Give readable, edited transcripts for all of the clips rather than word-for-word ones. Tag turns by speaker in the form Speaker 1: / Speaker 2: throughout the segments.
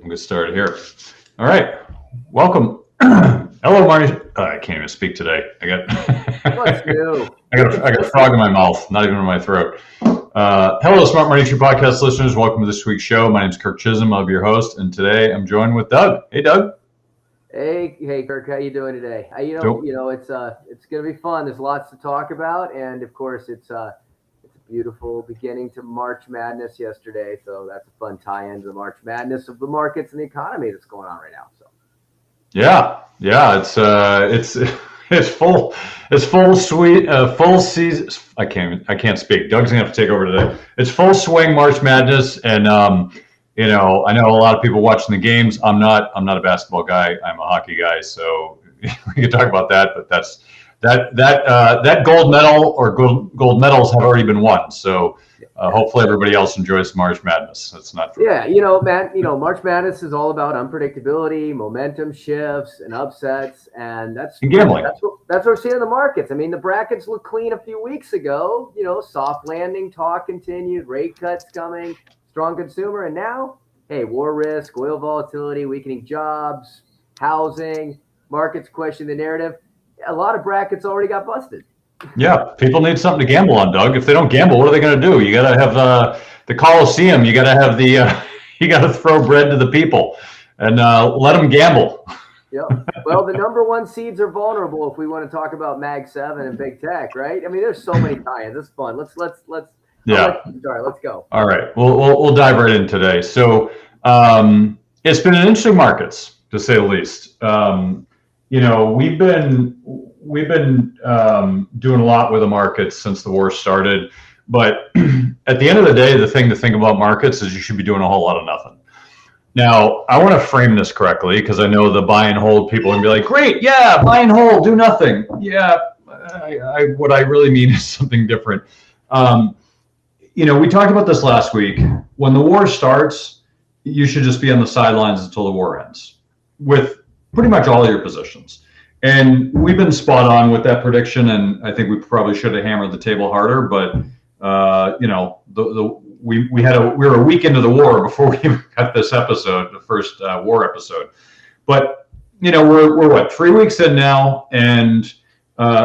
Speaker 1: We'll get started here. All right. Welcome. Hello, Marty. I can't even speak today.
Speaker 2: What's new?
Speaker 1: I got a frog in my mouth, not even in my throat. Hello, Smart Money Tree podcast listeners. Welcome to this week's show. My name is Kirk Chisholm. I'll be your host, and today I'm joined with Doug. Hey, Doug.
Speaker 2: Hey, Kirk. How you doing today? It's going to be fun. There's lots to talk about, and of course, it's a beautiful beginning to March Madness yesterday. So that's a fun tie-in to the March Madness of the markets and the economy that's going on right now. So
Speaker 1: yeah, it's full season. I can't speak. Doug's gonna have to take over today. It's full swing March Madness, and I know a lot of people watching the games. I'm not a basketball guy. I'm a hockey guy, so we can talk about that. But that gold medal or gold medals have already been won. So hopefully everybody else enjoys March Madness. That's not true.
Speaker 2: Yeah, March Madness is all about unpredictability, momentum shifts, and upsets, and that's
Speaker 1: gambling.
Speaker 2: That's what we're seeing in the markets. I mean, the brackets looked clean a few weeks ago. Soft landing talk continued, rate cuts coming, strong consumer, and now, hey, war risk, oil volatility, weakening jobs, housing, markets question the narrative. A lot of brackets already got busted.
Speaker 1: Yeah, people need something to gamble on, Doug. If they don't gamble, what are they going to do? You got to have the Coliseum. You got to have you got to throw bread to the people and let them gamble.
Speaker 2: Yeah. Well, the number one seeds are vulnerable if we want to talk about Mag 7 and big tech, right? I mean, there's so many tie-ins. It's fun. Let's
Speaker 1: Yeah.
Speaker 2: Sorry, let's go.
Speaker 1: All right. We'll dive right in today. So it's been an interesting markets, to say the least. We've been doing a lot with the markets since the war started, but at the end of the day, the thing to think about markets is you should be doing a whole lot of nothing. Now, I want to frame this correctly because I know the buy and hold people and be like, great, yeah, buy and hold, do nothing. Yeah, what I really mean is something different. We talked about this last week. When the war starts, you should just be on the sidelines until the war ends with pretty much all your positions. And we've been spot on with that prediction, and I think we probably should have hammered the table harder. But we were a week into the war before we even got this episode, the first war episode. But we're what, 3 weeks in now, and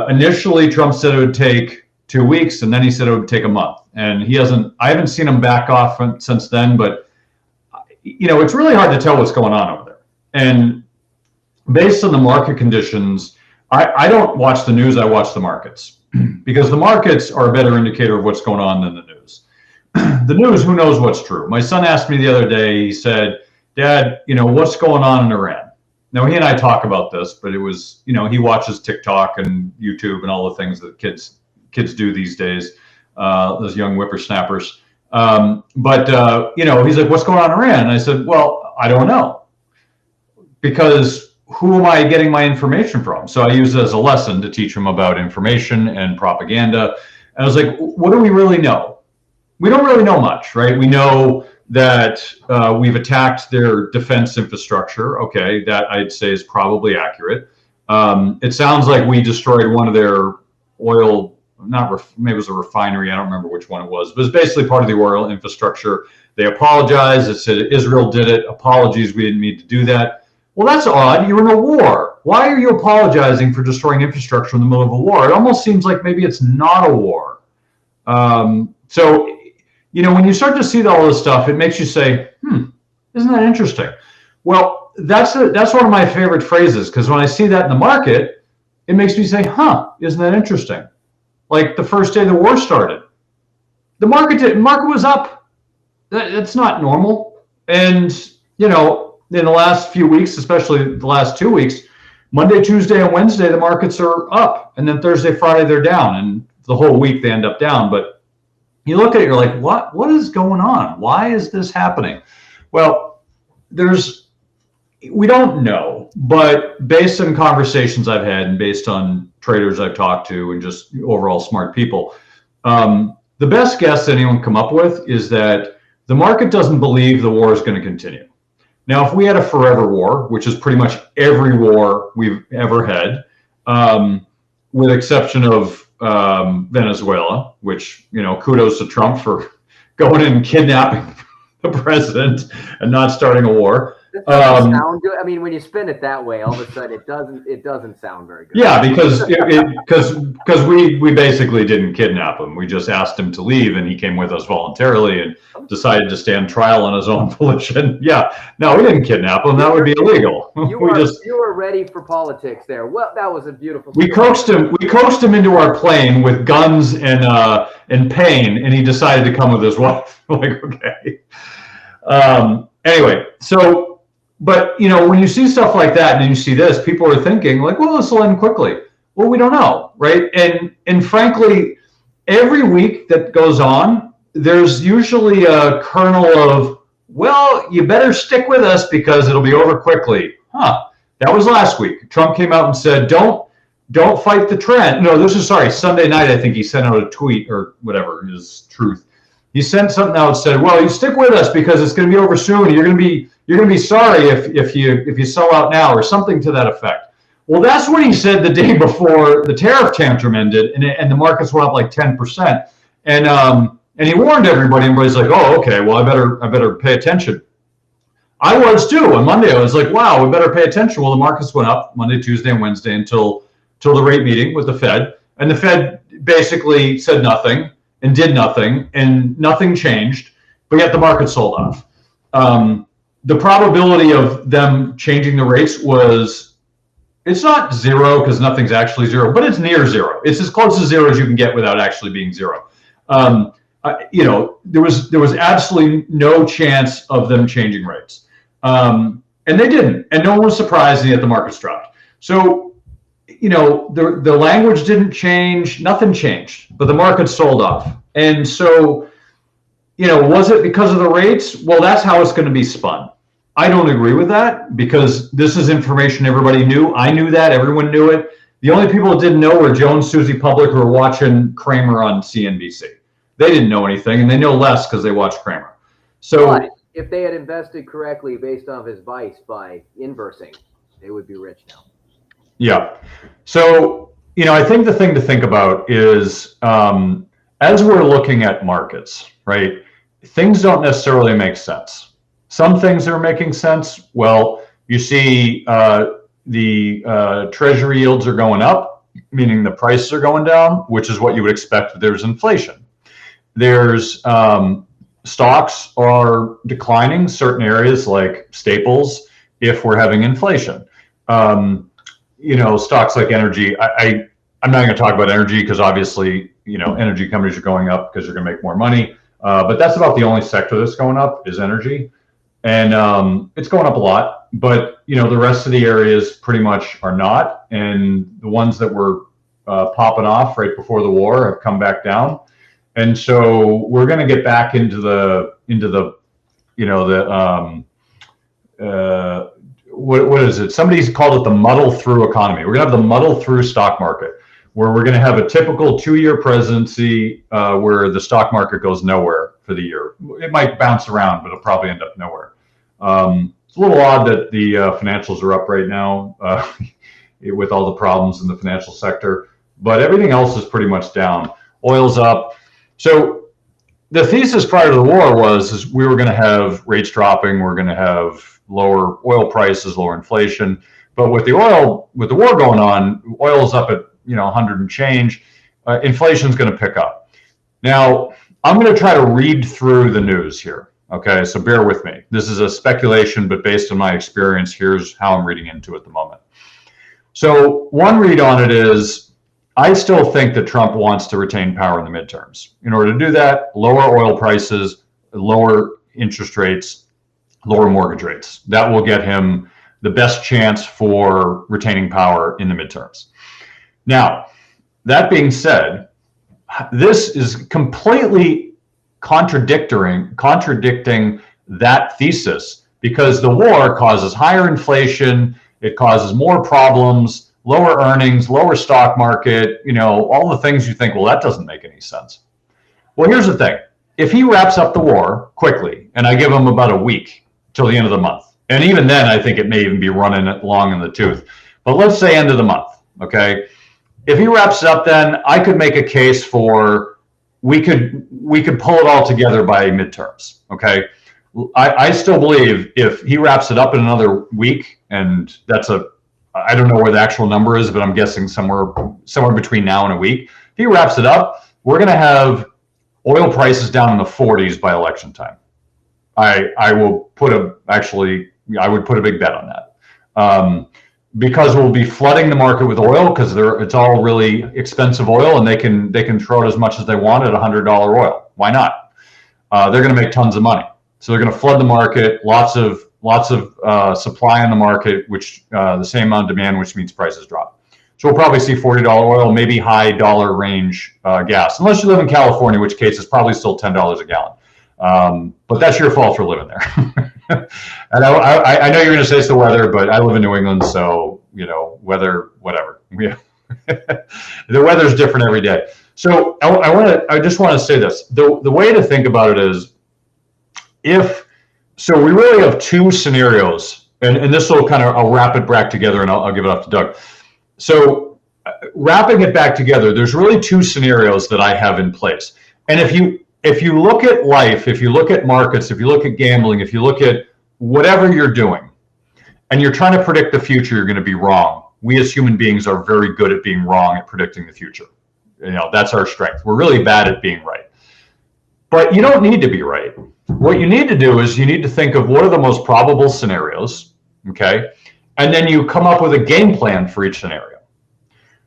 Speaker 1: initially Trump said it would take 2 weeks, and then he said it would take a month, and I haven't seen him back off since then. But it's really hard to tell what's going on over there, and based on the market conditions, I don't watch the news, I watch the markets because the markets are a better indicator of what's going on than the news. The news, who knows what's true? My son asked me the other day, he said, Dad, what's going on in Iran? Now, he and I talk about this, but it was, he watches TikTok and YouTube and all the things that kids do these days, those young whippersnappers. But he's like, what's going on in Iran? And I said, well, I don't know. Because who am I getting my information from? So I use it as a lesson to teach them about information and propaganda. And I was like, what do we really know? We don't really know much, right? We know that we've attacked their defense infrastructure. Okay, that I'd say is probably accurate. It sounds like we destroyed one of their oil, maybe it was a refinery. I don't remember which one it was, but it's basically part of the oil infrastructure. They apologized. It said Israel did it. Apologies, we didn't mean to do that. Well, that's odd. You're in a war. Why are you apologizing for destroying infrastructure in the middle of a war? It almost seems like maybe it's not a war. So, when you start to see all this stuff, it makes you say, isn't that interesting? Well, that's one of my favorite phrases, because when I see that in the market, it makes me say, isn't that interesting? Like the first day the war started, the market was up. That's not normal. And, in the last few weeks, especially the last 2 weeks, Monday, Tuesday, and Wednesday, the markets are up. And then Thursday, Friday, they're down. And the whole week they end up down. But you look at it, you're like, what is going on? Why is this happening? Well, we don't know. But based on conversations I've had and based on traders I've talked to and just overall smart people, the best guess anyone come up with is that the market doesn't believe the war is going to continue. Now, if we had a forever war, which is pretty much every war we've ever had, with exception of Venezuela, which, kudos to Trump for going and kidnapping the president and not starting a war.
Speaker 2: This doesn't sound good. I mean, when you spin it that way, all of a sudden it doesn't sound very good.
Speaker 1: Yeah, because we basically didn't kidnap him. We just asked him to leave, and he came with us voluntarily and decided to stand trial on his own volition. Yeah, no, we didn't kidnap him. That would be illegal.
Speaker 2: You were ready for politics there. Well, that was a beautiful story.
Speaker 1: We coaxed him into our plane with guns and pain, and he decided to come with his wife. Like, okay. Anyway, so. But, when you see stuff like that and then you see this, people are thinking like, well, this will end quickly. Well, we don't know, right? And frankly, every week that goes on, there's usually a kernel of, well, you better stick with us because it'll be over quickly. That was last week. Trump came out and said, don't fight the trend. No, Sunday night, I think he sent out a tweet or whatever, his truth. He sent something out and said, well, you stick with us because it's going to be over soon. You're going to be sorry if you sell out now, or something to that effect. Well, that's what he said the day before the tariff tantrum ended, and the markets went up like 10%. And he warned everybody. Everybody's like, oh, okay, well, I better pay attention. I was too. On Monday, I was like, wow, we better pay attention. Well, the markets went up Monday, Tuesday, and Wednesday until the rate meeting with the Fed, and the Fed basically said nothing and did nothing, and nothing changed, but yet the market sold off. The probability of them changing the rates it's not zero because nothing's actually zero, but it's near zero. It's as close to zero as you can get without actually being zero. There was absolutely no chance of them changing rates. And they didn't, and no one was surprised, and yet the markets dropped. So, the language didn't change, nothing changed, but the market sold off. And so, was it because of the rates? Well, that's how it's going to be spun. I don't agree with that because this is information everybody knew. I knew that, everyone knew it. The only people that didn't know were Joe and Susie Public, who were watching Kramer on CNBC. They didn't know anything, and they know less because they watch Kramer. So,
Speaker 2: but if they had invested correctly based on his advice by inversing, they would be rich now.
Speaker 1: Yeah. So, I think the thing to think about is as we're looking at markets, right, things don't necessarily make sense. Some things are making sense. Well, you see the treasury yields are going up, meaning the prices are going down, which is what you would expect if there's inflation. There's stocks are declining, certain areas like staples, if we're having inflation. Stocks like energy, I'm not going to talk about energy because obviously, energy companies are going up because they're going to make more money. But that's about the only sector that's going up is energy. And it's going up a lot, but, the rest of the areas pretty much are not. And the ones that were popping off right before the war have come back down. And so we're going to get back into the what is it? Somebody's called it the muddle through economy. We're going to have the muddle through stock market, where we're going to have a typical 2-year presidency where the stock market goes nowhere for the year. It might bounce around, but it'll probably end up nowhere. It's a little odd that the financials are up right now with all the problems in the financial sector, but everything else is pretty much down. Oil's up. So the thesis prior to the war is we were going to have rates dropping, we're going to have lower oil prices, lower inflation. But with the war going on, oil is up at 100 and change. Inflation's going to pick up. Now, I'm going to try to read through the news here. Okay, so bear with me. This is a speculation, but based on my experience, here's how I'm reading into it at the moment. So one read on it is, I still think that Trump wants to retain power in the midterms. In order to do that, lower oil prices, lower interest rates, lower mortgage rates. That will get him the best chance for retaining power in the midterms. Now, that being said, this is completely contradicting that thesis, because the war causes higher inflation, it causes more problems, lower earnings, lower stock market, all the things you think, well, that doesn't make any sense. Well, here's the thing. If he wraps up the war quickly, and I give him about a week till the end of the month, and even then, I think it may even be running long in the tooth, but let's say end of the month, okay? If he wraps it up, then I could make a case for we could pull it all together by midterms, okay? I still believe if he wraps it up in another week, and I don't know where the actual number is, but I'm guessing somewhere between now and a week. If he wraps it up, we're going to have oil prices down in the 40s by election time. I would put a big bet on that. Because we'll be flooding the market with oil because it's all really expensive oil, and they can throw it as much as they want at $100 oil. Why not? They're going to make tons of money. So they're going to flood the market, lots of supply in the market, which the same amount of demand, which means prices drop. So we'll probably see $40 oil, maybe high dollar range gas, unless you live in California, in which case it's probably still $10 a gallon. But that's your fault for living there. And I know you're going to say it's the weather, but I live in New England, so weather, whatever. The weather's different every day. So I just want to say this: the way to think about it is, so we really have two scenarios, and this will I'll wrap it back together, and I'll give it up to Doug. So wrapping it back together, there's really two scenarios that I have in place. And if you look at life, if you look at markets, if you look at gambling, if you look at whatever you're doing, and you're trying to predict the future, you're going to be wrong. We as human beings are very good at being wrong at predicting the future. That's our strength. We're really bad at being right. But you don't need to be right. What you need to do is you need to think of what are the most probable scenarios, okay? And then you come up with a game plan for each scenario.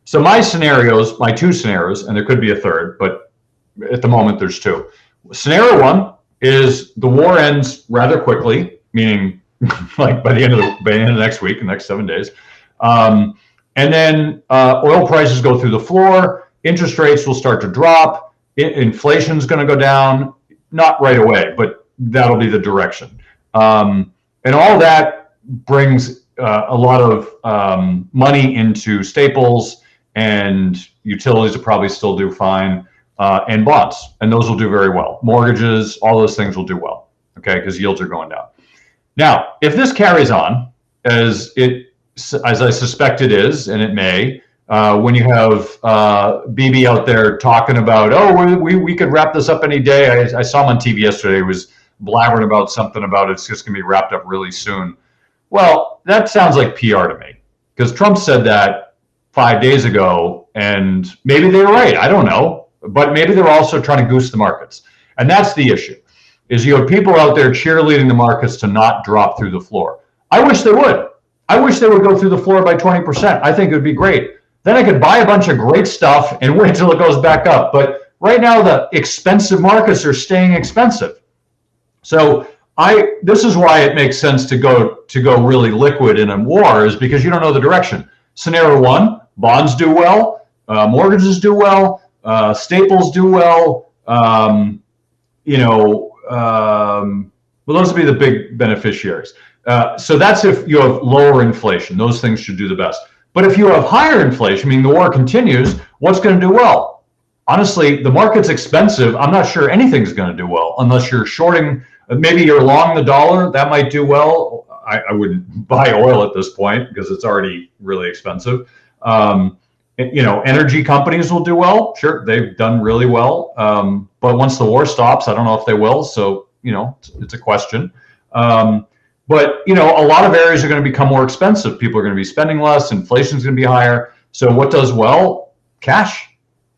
Speaker 1: So my two scenarios, and there could be a third, but at the moment there's two. Scenario one is the war ends rather quickly, meaning like by the end of next week, the next 7 days. And then oil prices go through the floor, interest rates will start to drop, inflation's going to go down, not right away, but that'll be the direction. And all that brings a lot of money into staples, and utilities will probably still do fine, and bonds, and those will do very well. Mortgages, all those things will do well, okay, because yields are going down. Now, if this carries on, as I suspect it is, and it may, when you have BB out there talking about, we could wrap this up any day. I saw him on TV yesterday. He was blabbering about something about it's just going to be wrapped up really soon. Well, that sounds like PR to me, because Trump said that 5 days ago, and maybe they were right. I don't know, but maybe they're also trying to goose the markets, and that's the issue. Is you have people out there cheerleading the markets to not drop through the floor. I wish they would. I wish they would go through the floor by 20%. I think it would be great. Then I could buy a bunch of great stuff and wait till it goes back up. But right now, the expensive markets are staying expensive. So this is why it makes sense to go really liquid in a war, is because you don't know the direction. Scenario one, bonds do well, mortgages do well, staples do well. Well, those would be the big beneficiaries. So that's if you have lower inflation. Those things should do the best. But if you have higher inflation, meaning the war continues, what's going to do well? Honestly, the market's expensive. I'm not sure anything's going to do well unless you're shorting. Maybe you're long the dollar. That might do well. I wouldn't buy oil at this point because it's already really expensive. Energy companies will do well. Sure, they've done really well. But once the war stops, I don't know if they will. So, it's a question. But, a lot of areas are going to become more expensive. People are going to be spending less. Inflation is going to be higher. So what does well? Cash.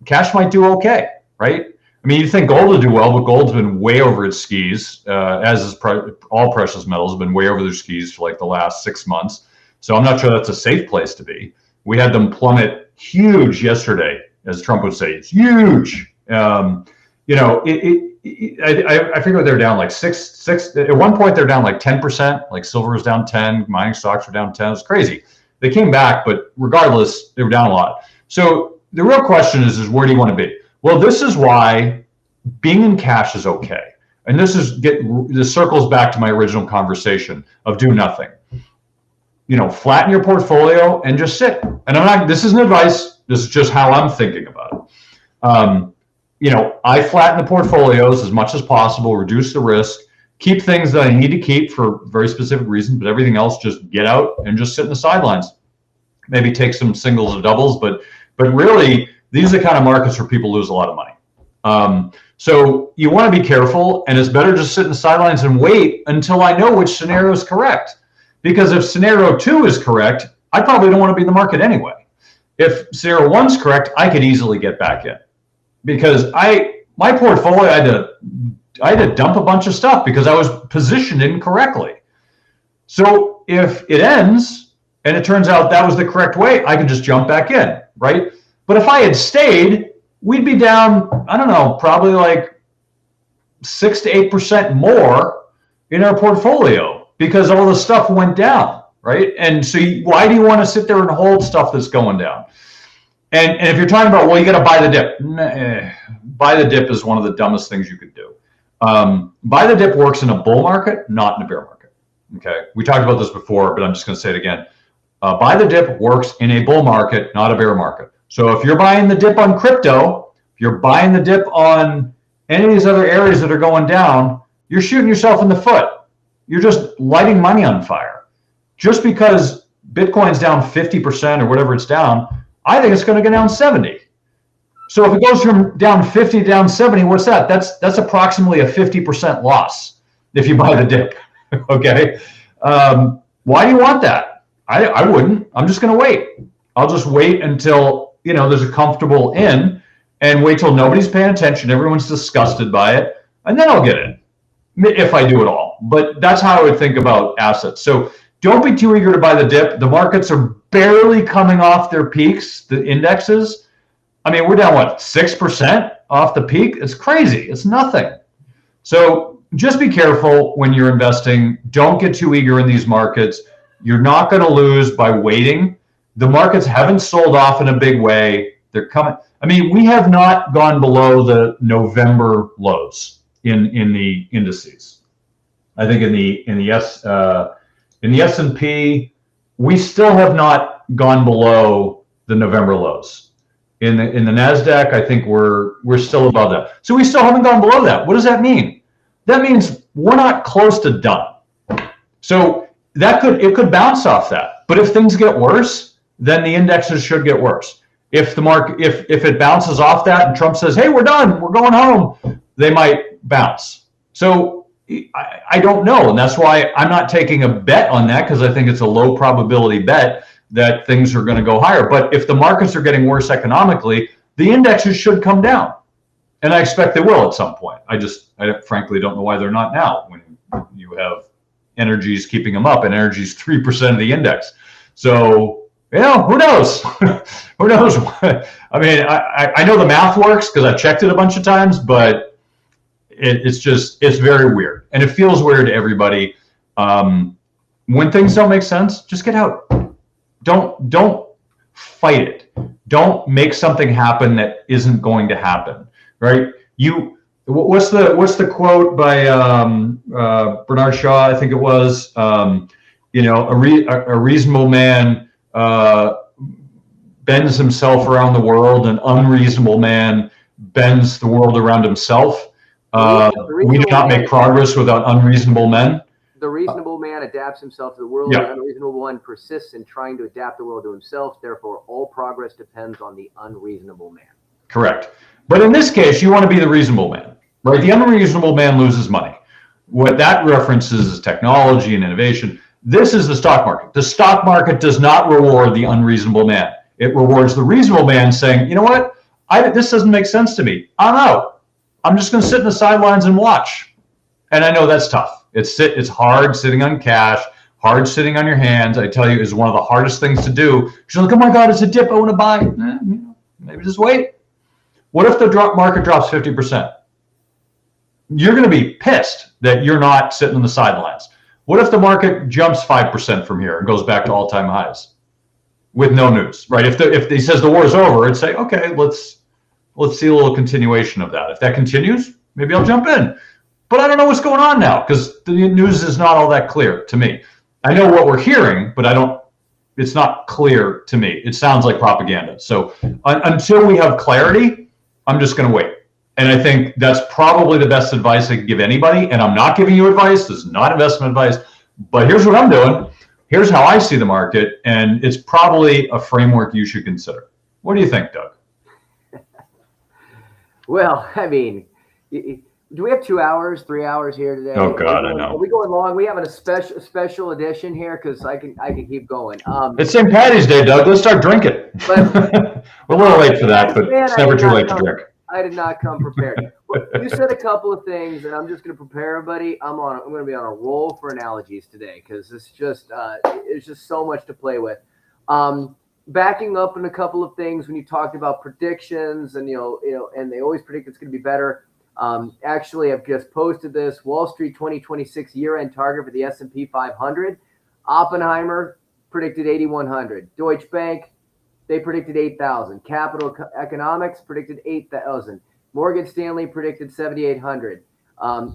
Speaker 1: Cash might do okay, right? I mean, you think gold will do well, but gold's been way over its skis, as is all precious metals have been way over their skis for like the last 6 months. So I'm not sure that's a safe place to be. We had them plummet huge yesterday, as Trump would say. It's huge. I figure they're down like six. At one point, they're down like 10%. Like silver was down 10, mining stocks were down 10. It's crazy. They came back, but regardless, they were down a lot. So the real question is where do you want to be? Well, this is why being in cash is okay. And this circles back to my original conversation of do nothing. Flatten your portfolio and just sit. And this isn't advice. This is just how I'm thinking about it. I flatten the portfolios as much as possible, reduce the risk, keep things that I need to keep for very specific reasons, but everything else just get out and just sit in the sidelines. Maybe take some singles or doubles, but really these are the kind of markets where people lose a lot of money. So you want to be careful, and it's better just sit in the sidelines and wait until I know which scenario is correct. Because if scenario 2 is correct, I probably don't want to be in the market anyway. If scenario 1 is correct, I could easily get back in, because my portfolio, I had to dump a bunch of stuff because I was positioned incorrectly. So if it ends and it turns out that was the correct way, I can just jump back in, right? But if I had stayed, we'd be down, I don't know, probably like 6 to 8% more in our portfolio because all the stuff went down, right? And so why do you want to sit there and hold stuff that's going down? And if you're talking about, well, you got to buy the dip. Buy the dip is one of the dumbest things you could do. Buy the dip works in a bull market, not in a bear market. Okay, we talked about this before, but I'm just going to say it again. Buy the dip works in a bull market, not a bear market. So if you're buying the dip on crypto, if you're buying the dip on any of these other areas that are going down, you're shooting yourself in the foot. You're just lighting money on fire. Just because Bitcoin's down 50% or whatever it's down, I think it's going to go down 70. So if it goes from down 50 to down 70, what's that? That's approximately a 50% loss if you buy the dip. Okay. Why do you want that? I wouldn't. I'm just going to wait. I'll just wait until there's a comfortable in, and wait till nobody's paying attention, everyone's disgusted by it, and then I'll get in if I do it all. But that's how I would think about assets. So don't be too eager to buy the dip. The markets are barely coming off their peaks, the indexes. I mean, we're down, 6% off the peak? It's crazy. It's nothing. So just be careful when you're investing. Don't get too eager in these markets. You're not going to lose by waiting. The markets haven't sold off in a big way. They're coming. I mean, we have not gone below the November lows in the indices. I think in the S&P, we still have not gone below the November lows. In the Nasdaq, I think we're still above that. So we still haven't gone below that. What does that mean? That means we're not close to done. So it could bounce off that. But if things get worse, then the indexes should get worse. If the market, if it bounces off that and Trump says, "Hey, we're done, we're going home," they might bounce. So I don't know, and that's why I'm not taking a bet on that, because I think it's a low probability bet that things are going to go higher. But if the markets are getting worse economically, the indexes should come down, and I expect they will at some point. I frankly don't know why they're not now, when you have energies keeping them up, and energy's 3% of the index. So who knows? Who knows? I mean, I know the math works because I've checked it a bunch of times, but it's very weird, and it feels weird to everybody. When things don't make sense, just get out. Don't fight it. Don't make something happen that isn't going to happen, right? What's the quote by Bernard Shaw? I think it was. A reasonable man bends himself around the world, an unreasonable man bends the world around himself. We do not make progress without unreasonable men.
Speaker 2: The reasonable man adapts himself to the world. The unreasonable one persists in trying to adapt the world to himself. Therefore, all progress depends on the unreasonable man.
Speaker 1: Correct. But in this case, you want to be the reasonable man, right? The unreasonable man loses money. What that references is technology and innovation. This is the stock market. The stock market does not reward the unreasonable man. It rewards the reasonable man saying, you know what? This doesn't make sense to me. I'm out. I'm just going to sit in the sidelines and watch. And I know that's tough. It's hard sitting on cash, hard sitting on your hands. I tell you, is one of the hardest things to do. You're like, oh my God, it's a dip. I want to buy. Maybe just wait. What if the market drops 50%? You're going to be pissed that you're not sitting on the sidelines. What if the market jumps 5% from here and goes back to all-time highs with no news, right? If he says the war is over, it'd say, okay, let's see a little continuation of that. If that continues, maybe I'll jump in. But I don't know what's going on now, because the news is not all that clear to me. I know what we're hearing, but it's not clear to me. It sounds like propaganda. So until we have clarity, I'm just going to wait. And I think that's probably the best advice I can give anybody. And I'm not giving you advice. This is not investment advice. But here's what I'm doing. Here's how I see the market. And it's probably a framework you should consider. What do you think, Doug?
Speaker 2: Well, I mean, Do we have 2 hours, 3 hours here today?
Speaker 1: Oh God, I
Speaker 2: Are
Speaker 1: know.
Speaker 2: we going long? We having a special edition here because I can keep going.
Speaker 1: It's St. Patty's Day, Doug. Let's start drinking.
Speaker 2: But
Speaker 1: We're a little late for that, but
Speaker 2: man,
Speaker 1: it's never too late to drink.
Speaker 2: I did not come prepared. Well, you said a couple of things, and I'm just going to prepare everybody. I'm going to be on a roll for analogies today because it's just so much to play with. Backing up in a couple of things when you talked about predictions, and and they always predict it's going to be better. Actually, I've just posted this Wall Street 2026 year-end target for the S&P 500. Oppenheimer predicted 8,100. Deutsche Bank, they predicted 8,000. Capital Economics predicted 8,000. Morgan Stanley predicted 7,800.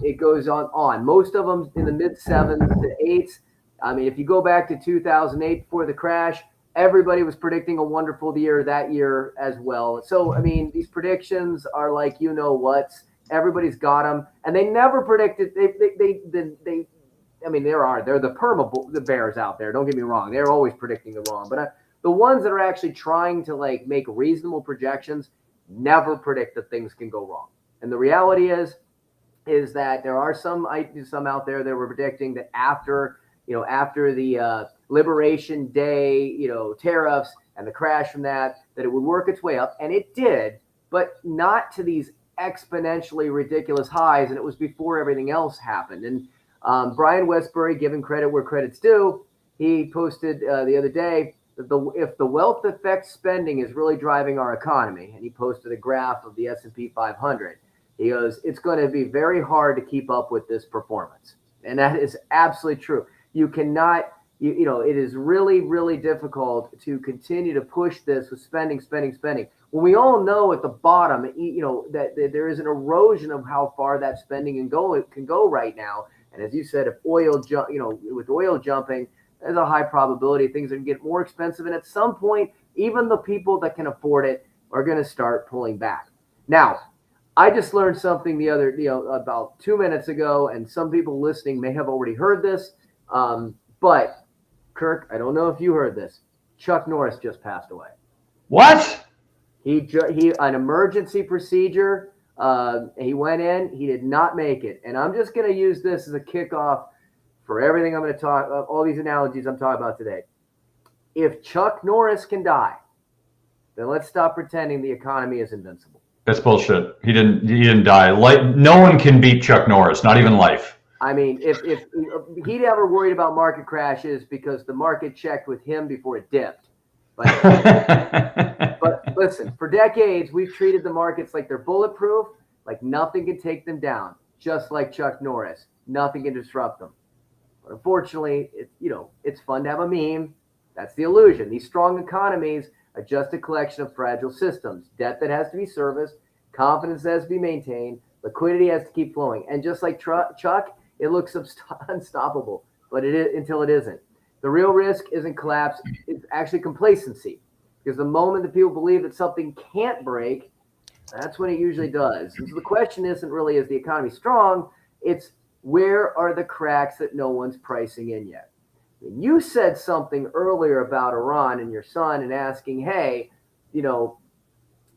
Speaker 2: It goes on. Most of them in the mid 7s to 8s. I mean, if you go back to 2008 before the crash, everybody was predicting a wonderful year that year as well. So, I mean, these predictions are like what's. Everybody's got them, and they never predicted. They're the bears out there. Don't get me wrong; they're always predicting the wrong. But the ones that are actually trying to make reasonable projections never predict that things can go wrong. And the reality is that there are some out there that were predicting that after the Liberation Day, tariffs and the crash from that it would work its way up, and it did, but not to these exponentially ridiculous highs, and it was before everything else happened. And Brian Westbury, giving credit where credit's due, he posted the other day that if the wealth effect spending is really driving our economy, and he posted a graph of the S&P 500, he goes, it's going to be very hard to keep up with this performance. And that is absolutely true. You cannot, it is really, really difficult to continue to push this with spending. When we all know at the bottom, that there is an erosion of how far that spending can go right now. And as you said, if with oil jumping, there's a high probability things are going to get more expensive. And at some point, even the people that can afford it are going to start pulling back. Now, I just learned something about 2 minutes ago, and some people listening may have already heard this. But Kirk, I don't know if you heard this. Chuck Norris just passed away.
Speaker 1: What?
Speaker 2: He an emergency procedure. He went in. He did not make it. And I'm just going to use this as a kickoff for everything I'm going to talk. All these analogies I'm talking about today. If Chuck Norris can die, then let's stop pretending the economy is invincible.
Speaker 1: That's bullshit. He didn't die. No one can beat Chuck Norris, not even life.
Speaker 2: I mean, if he'd ever worried about market crashes because the market checked with him before it dipped. But listen, for decades, we've treated the markets like they're bulletproof, like nothing can take them down, just like Chuck Norris. Nothing can disrupt them. But unfortunately, it's fun to have a meme. That's the illusion. These strong economies are just a collection of fragile systems, debt that has to be serviced, confidence that has to be maintained, liquidity has to keep flowing. And just like Chuck, it looks unstoppable, but it is until it isn't. The real risk isn't collapse, it's actually complacency. Because the moment that people believe that something can't break, that's when it usually does. And so the question isn't really, is the economy strong? It's where are the cracks that no one's pricing in yet? And you said something earlier about Iran and your son and asking, hey,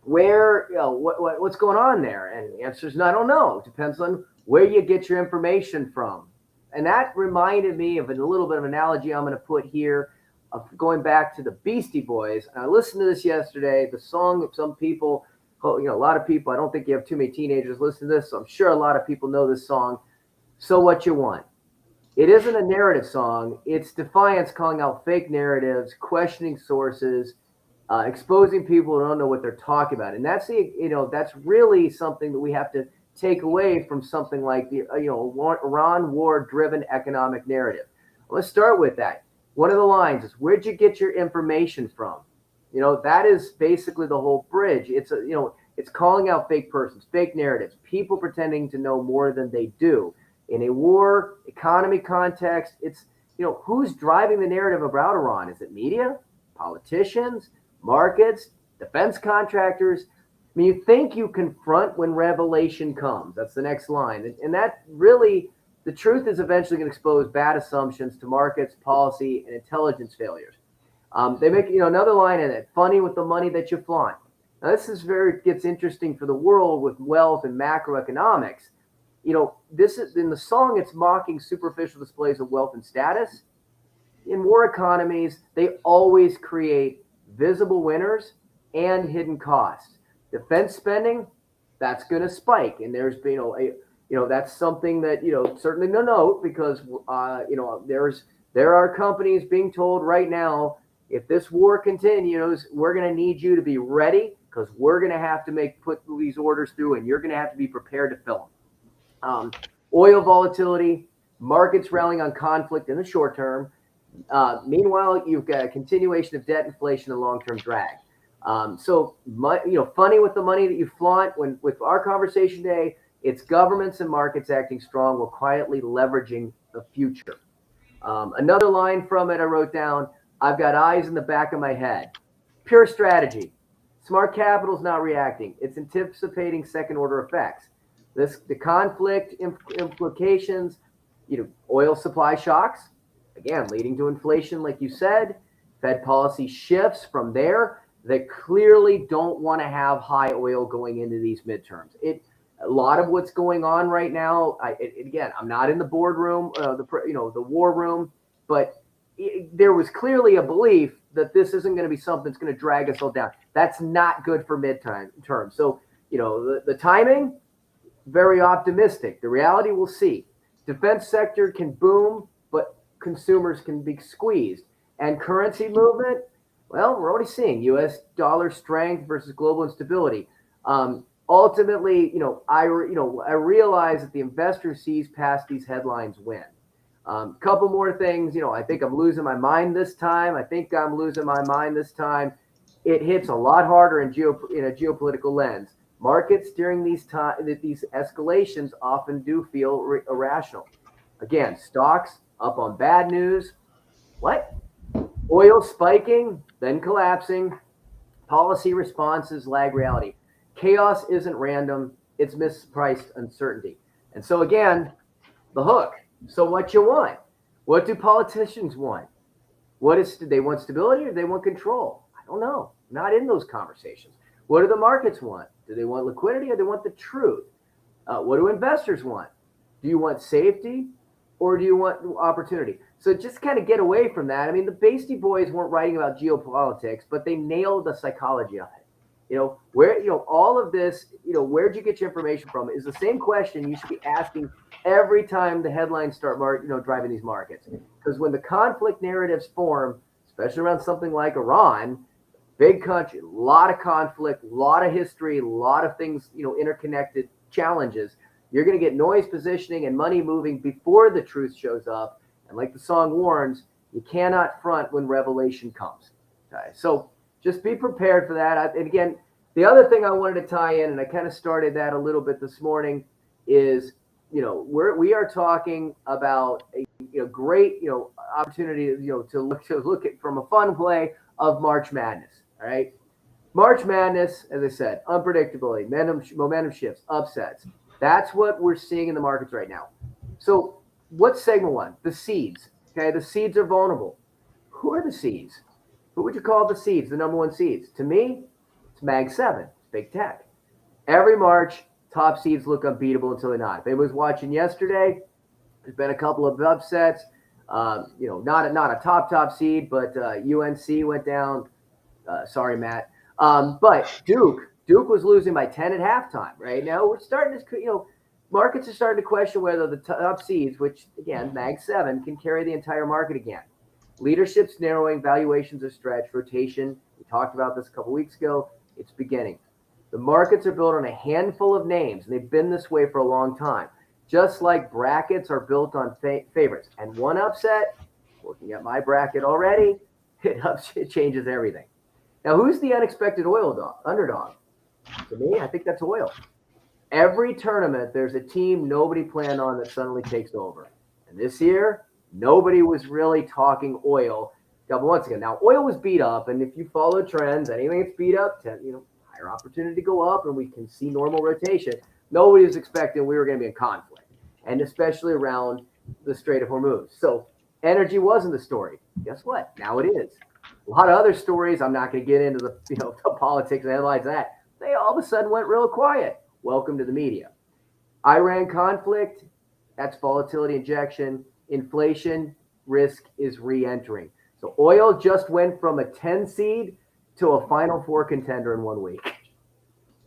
Speaker 2: what's going on there? And the answer is, I don't know. It depends on where you get your information from. And that reminded me of a little bit of analogy I'm going to put here of going back to the Beastie Boys. And I listened to this yesterday, the song of some people, a lot of people, I don't think you have too many teenagers listen to this, so I'm sure a lot of people know this song, So What You Want. It isn't a narrative song. It's defiance calling out fake narratives, questioning sources, exposing people who don't know what they're talking about. And that's that's really something that we have to take away from something like the Iran war-driven economic narrative. Let's start with that. One of the lines is, where'd you get your information from? That is basically the whole bridge. It's it's calling out fake persons, fake narratives, people pretending to know more than they do. In a war economy context, it's who's driving the narrative about Iran? Is it media, politicians, markets, defense contractors? I mean, you think you confront when revelation comes. That's the next line. And that really, the truth is eventually going to expose bad assumptions to markets, policy, and intelligence failures. They make, another line in it, funny with the money that you flaunt. Now, this is where it gets interesting for the world with wealth and macroeconomics. This is in the song, it's mocking superficial displays of wealth and status. In war economies, they always create visible winners and hidden costs. Defense spending, that's going to spike, and there's that's something that certainly no note because there are companies being told right now, if this war continues, we're going to need you to be ready because we're going to have to put these orders through, and you're going to have to be prepared to fill them. Oil volatility, markets rallying on conflict in the short term. Meanwhile, you've got a continuation of debt inflation and long-term drag. Funny with the money that you flaunt. With our conversation today, it's governments and markets acting strong while quietly leveraging the future. Another line from it I wrote down, I've got eyes in the back of my head. Pure strategy. Smart capital is not reacting. It's anticipating second-order effects. The conflict implications, oil supply shocks, again, leading to inflation, like you said. Fed policy shifts from there. They clearly don't want to have high oil going into these midterms. A lot of what's going on right now. Again, I'm not in the boardroom, the war room, but there was clearly a belief that this isn't going to be something that's going to drag us all down. That's not good for midterm. So, the timing, very optimistic. The reality, we'll see. Defense sector can boom, but consumers can be squeezed. And currency movement, well, we're already seeing U.S. dollar strength versus global instability. Ultimately, I realize that the investor sees past these headlines win. Couple more things. I think I'm losing my mind this time. It hits a lot harder in a geopolitical lens. Markets during these escalations often do feel irrational. Again, stocks up on bad news. What? Oil spiking, then collapsing. Policy responses lag reality. Chaos isn't random. It's mispriced uncertainty. And so again, the hook. So what you want? What do politicians want? Do they want stability or do they want control? I don't know. I'm not in those conversations. What do the markets want? Do they want liquidity or do they want the truth? What do investors want? Do you want safety or do you want opportunity? So just kind of get away from that. I mean, the Beastie Boys weren't writing about geopolitics, but they nailed the psychology of it. All of this, where'd you get your information from is the same question you should be asking every time the headlines start, driving these markets. Because when the conflict narratives form, especially around something like Iran, big country, a lot of conflict, a lot of history, a lot of things, interconnected challenges, you're going to get noise positioning and money moving before the truth shows up. And like the song warns, you cannot front when revelation comes. Okay, so just be prepared for that. And again, the other thing I wanted to tie in, and I kind of started that a little bit this morning, is we are talking about a great opportunity to look at from a fun play of March Madness. All right, March Madness, as I said, unpredictability, momentum shifts, upsets. That's what we're seeing in the markets right now. So what's segment one? The seeds. Okay, the seeds are vulnerable. Who are the seeds? Who would you call the seeds, the number one seeds? To me, it's Mag 7. It's big tech. Every March, top seeds look unbeatable until they're not. If anybody was watching yesterday, there's been a couple of upsets. Not a top seed, but UNC went down. Sorry, Matt. But Duke was losing by 10 at halftime. Right now, we're starting to, markets are starting to question whether the top seeds, which again, Mag 7, can carry the entire market again. Leadership's narrowing, valuations are stretched, rotation. We talked about this a couple weeks ago. It's beginning. The markets are built on a handful of names, and they've been this way for a long time. Just like brackets are built on favorites. And one upset, looking at my bracket already, it changes everything. Now, who's the unexpected underdog? To me, I think that's oil. Every tournament, there's a team nobody planned on that suddenly takes over. And this year, nobody was really talking oil a couple months ago. Now, oil was beat up, and if you follow trends, anything that's beat up, higher opportunity to go up, and we can see normal rotation. Nobody was expecting we were going to be in conflict, and especially around the Strait of Hormuz. So energy wasn't the story. Guess what? Now it is. A lot of other stories, I'm not going to get into the politics and headlines of that. They all of a sudden went real quiet. Welcome to the media. Iran conflict, that's volatility injection. Inflation risk is re-entering. So oil just went from a 10 seed to a Final Four contender in 1 week.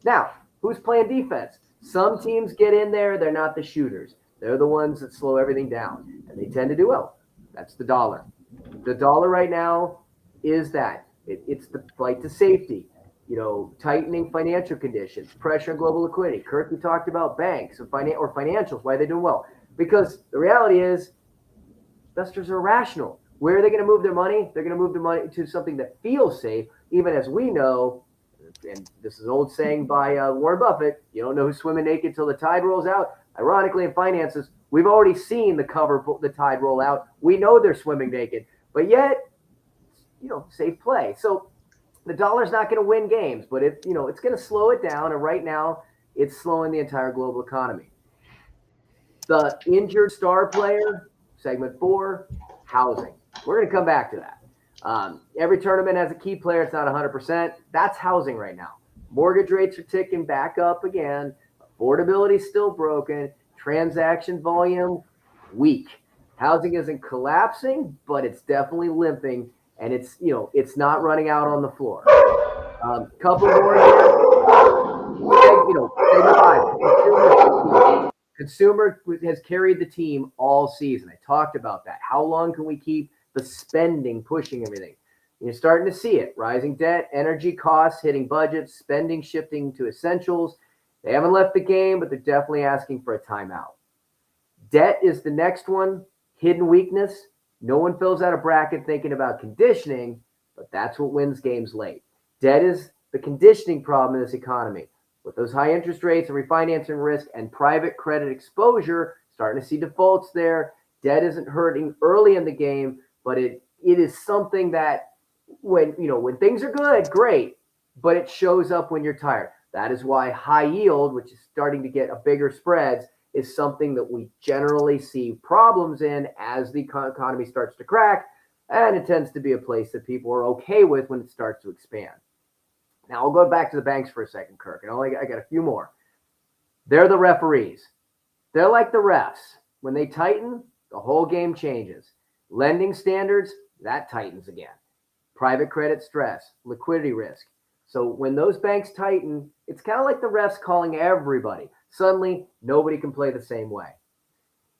Speaker 2: Now, who's playing defense? Some teams get in there, they're not the shooters. They're the ones that slow everything down, and they tend to do well. That's the dollar. The dollar right now is that. It's the flight to safety, tightening financial conditions, pressure on global liquidity. Kirk, we talked about banks or financials, why they're doing well. Because the reality is investors are rational. Where are they going to move their money? They're going to move their money to something that feels safe, even as we know, and this is an old saying by Warren Buffett, you don't know who's swimming naked till the tide rolls out. Ironically, in finances, we've already seen the tide roll out. We know they're swimming naked, but yet, safe play. So the dollar's not going to win games, but it's going to slow it down. And right now, it's slowing the entire global economy. The injured star player, segment 4, housing. We're going to come back to that. Every tournament has a key player. It's not 100%. That's housing right now. Mortgage rates are ticking back up again. Affordability is still broken. Transaction volume, weak. Housing isn't collapsing, but it's definitely limping, and it's not running out on the floor. Couple more here. Consumer has carried the team all season. I talked about that. How long can we keep the spending pushing everything? You're starting to see it. Rising debt, energy costs hitting budgets, spending shifting to essentials. They haven't left the game, but they're definitely asking for a timeout. Debt is the next one. Hidden weakness. No one fills out a bracket thinking about conditioning, but that's what wins games late. Debt is the conditioning problem in this economy. With those high interest rates and refinancing risk and private credit exposure, starting to see defaults there. Debt isn't hurting early in the game, but it is something that when things are good, great, but it shows up when you're tired. That is why high yield, which is starting to get a bigger spreads, is something that we generally see problems in as the economy starts to crack, and it tends to be a place that people are okay with when it starts to expand. Now, I'll go back to the banks for a second, Kirk, and I got a few more. They're the referees. They're like the refs. When they tighten, the whole game changes. Lending standards, that tightens again. Private credit stress, liquidity risk. So when those banks tighten, it's kind of like the refs calling everybody. Suddenly, nobody can play the same way.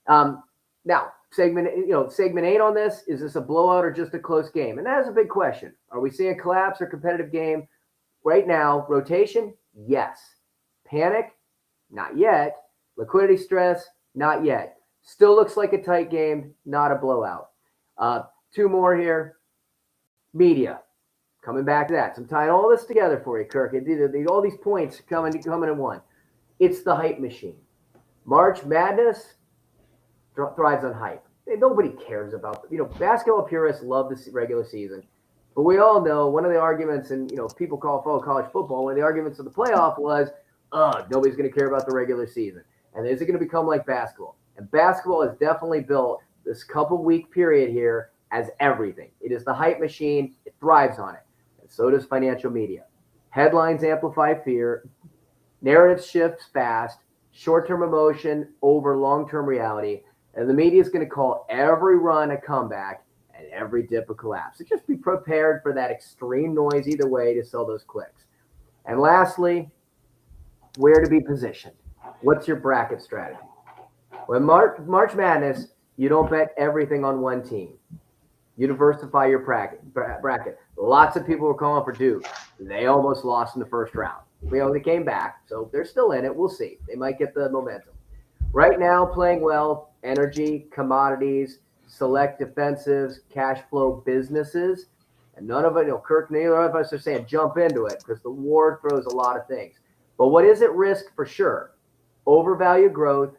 Speaker 2: Now, segment 8 on this, is this a blowout or just a close game? And that is a big question. Are we seeing a collapse or competitive game? Right now, rotation, yes. Panic, not yet. Liquidity stress, not yet. Still looks like a tight game, not a blowout. 2 more here. Media. Coming back to that. So I'm tying all this together for you, Kirk. All these points coming in one. It's the hype machine. March Madness thrives on hype. Nobody cares about basketball purists love the regular season. But we all know one of the arguments, and people follow college football, one of the arguments of the playoff was, nobody's going to care about the regular season. And is it going to become like basketball? And basketball has definitely built this couple-week period here as everything. It is the hype machine. It thrives on it. And so does financial media. Headlines amplify fear. Narrative shifts fast. Short-term emotion over long-term reality. And the media is going to call every run a comeback and every dip a collapse. So just be prepared for that extreme noise either way to sell those clicks. And lastly, where to be positioned. What's your bracket strategy? When March Madness, you don't bet everything on one team. You diversify your bracket. Lots of people were calling for Duke. They almost lost in the first round. They came back, so they're still in it. We'll see. They might get the momentum. Right now, playing well, energy, commodities, select defensives, cash flow businesses. And none of it, Kirk, neither of us are saying jump into it because the war throws a lot of things. But what is at risk for sure? Overvalued growth,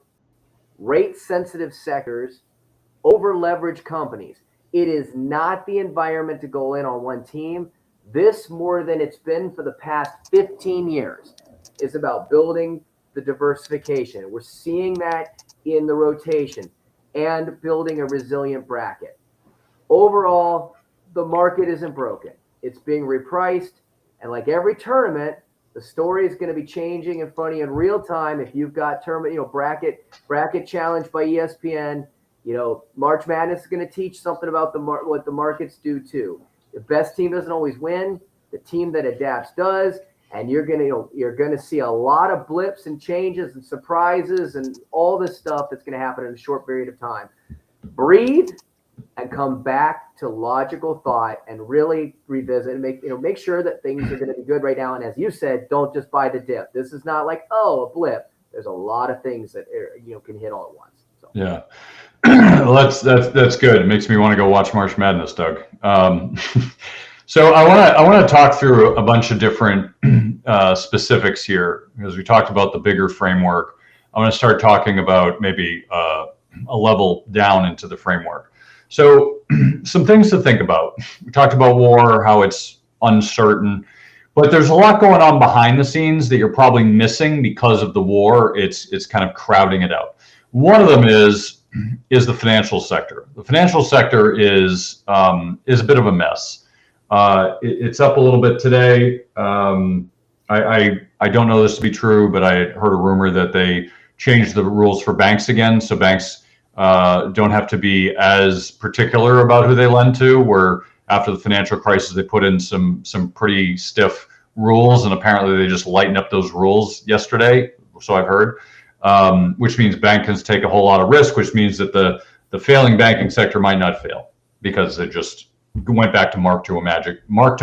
Speaker 2: rate-sensitive sectors, over-leveraged companies. It is not the environment to go in on one team. This, more than it's been for the past 15 years, is about building the diversification. We're seeing that in the rotation and building a resilient bracket. Overall, the market isn't broken. It's being repriced. And like every tournament, the story is going to be changing in front of you in real time. If you've got bracket challenge by ESPN, March Madness is going to teach something about what the markets do too. The best team doesn't always win. The team that adapts does. And you're going to see a lot of blips and changes and surprises and all this stuff that's going to happen in a short period of time. Breathe and come back to logical thought and really revisit and make sure that things are going to be good right now. And as you said, don't just buy the dip. This is not like, a blip. There's a lot of things that can hit all at once. So.
Speaker 1: Yeah. Well, that's good. It makes me want to go watch March Madness, Doug. So I want to talk through a bunch of different specifics here, because we talked about the bigger framework. I want to start talking about maybe a level down into the framework. So some things to think about. We talked about war, how it's uncertain, but there's a lot going on behind the scenes that you're probably missing because of the war. It's kind of crowding it out. One of them is the financial sector. The financial sector is a bit of a mess. It's up a little bit today. I don't know this to be true, but I heard a rumor that they changed the rules for banks again. So banks don't have to be as particular about who they lend to, where after the financial crisis, they put in some pretty stiff rules, and apparently they just lightened up those rules yesterday. So I've heard, which means banks can take a whole lot of risk, which means that the failing banking sector might not fail because it just went back to mark to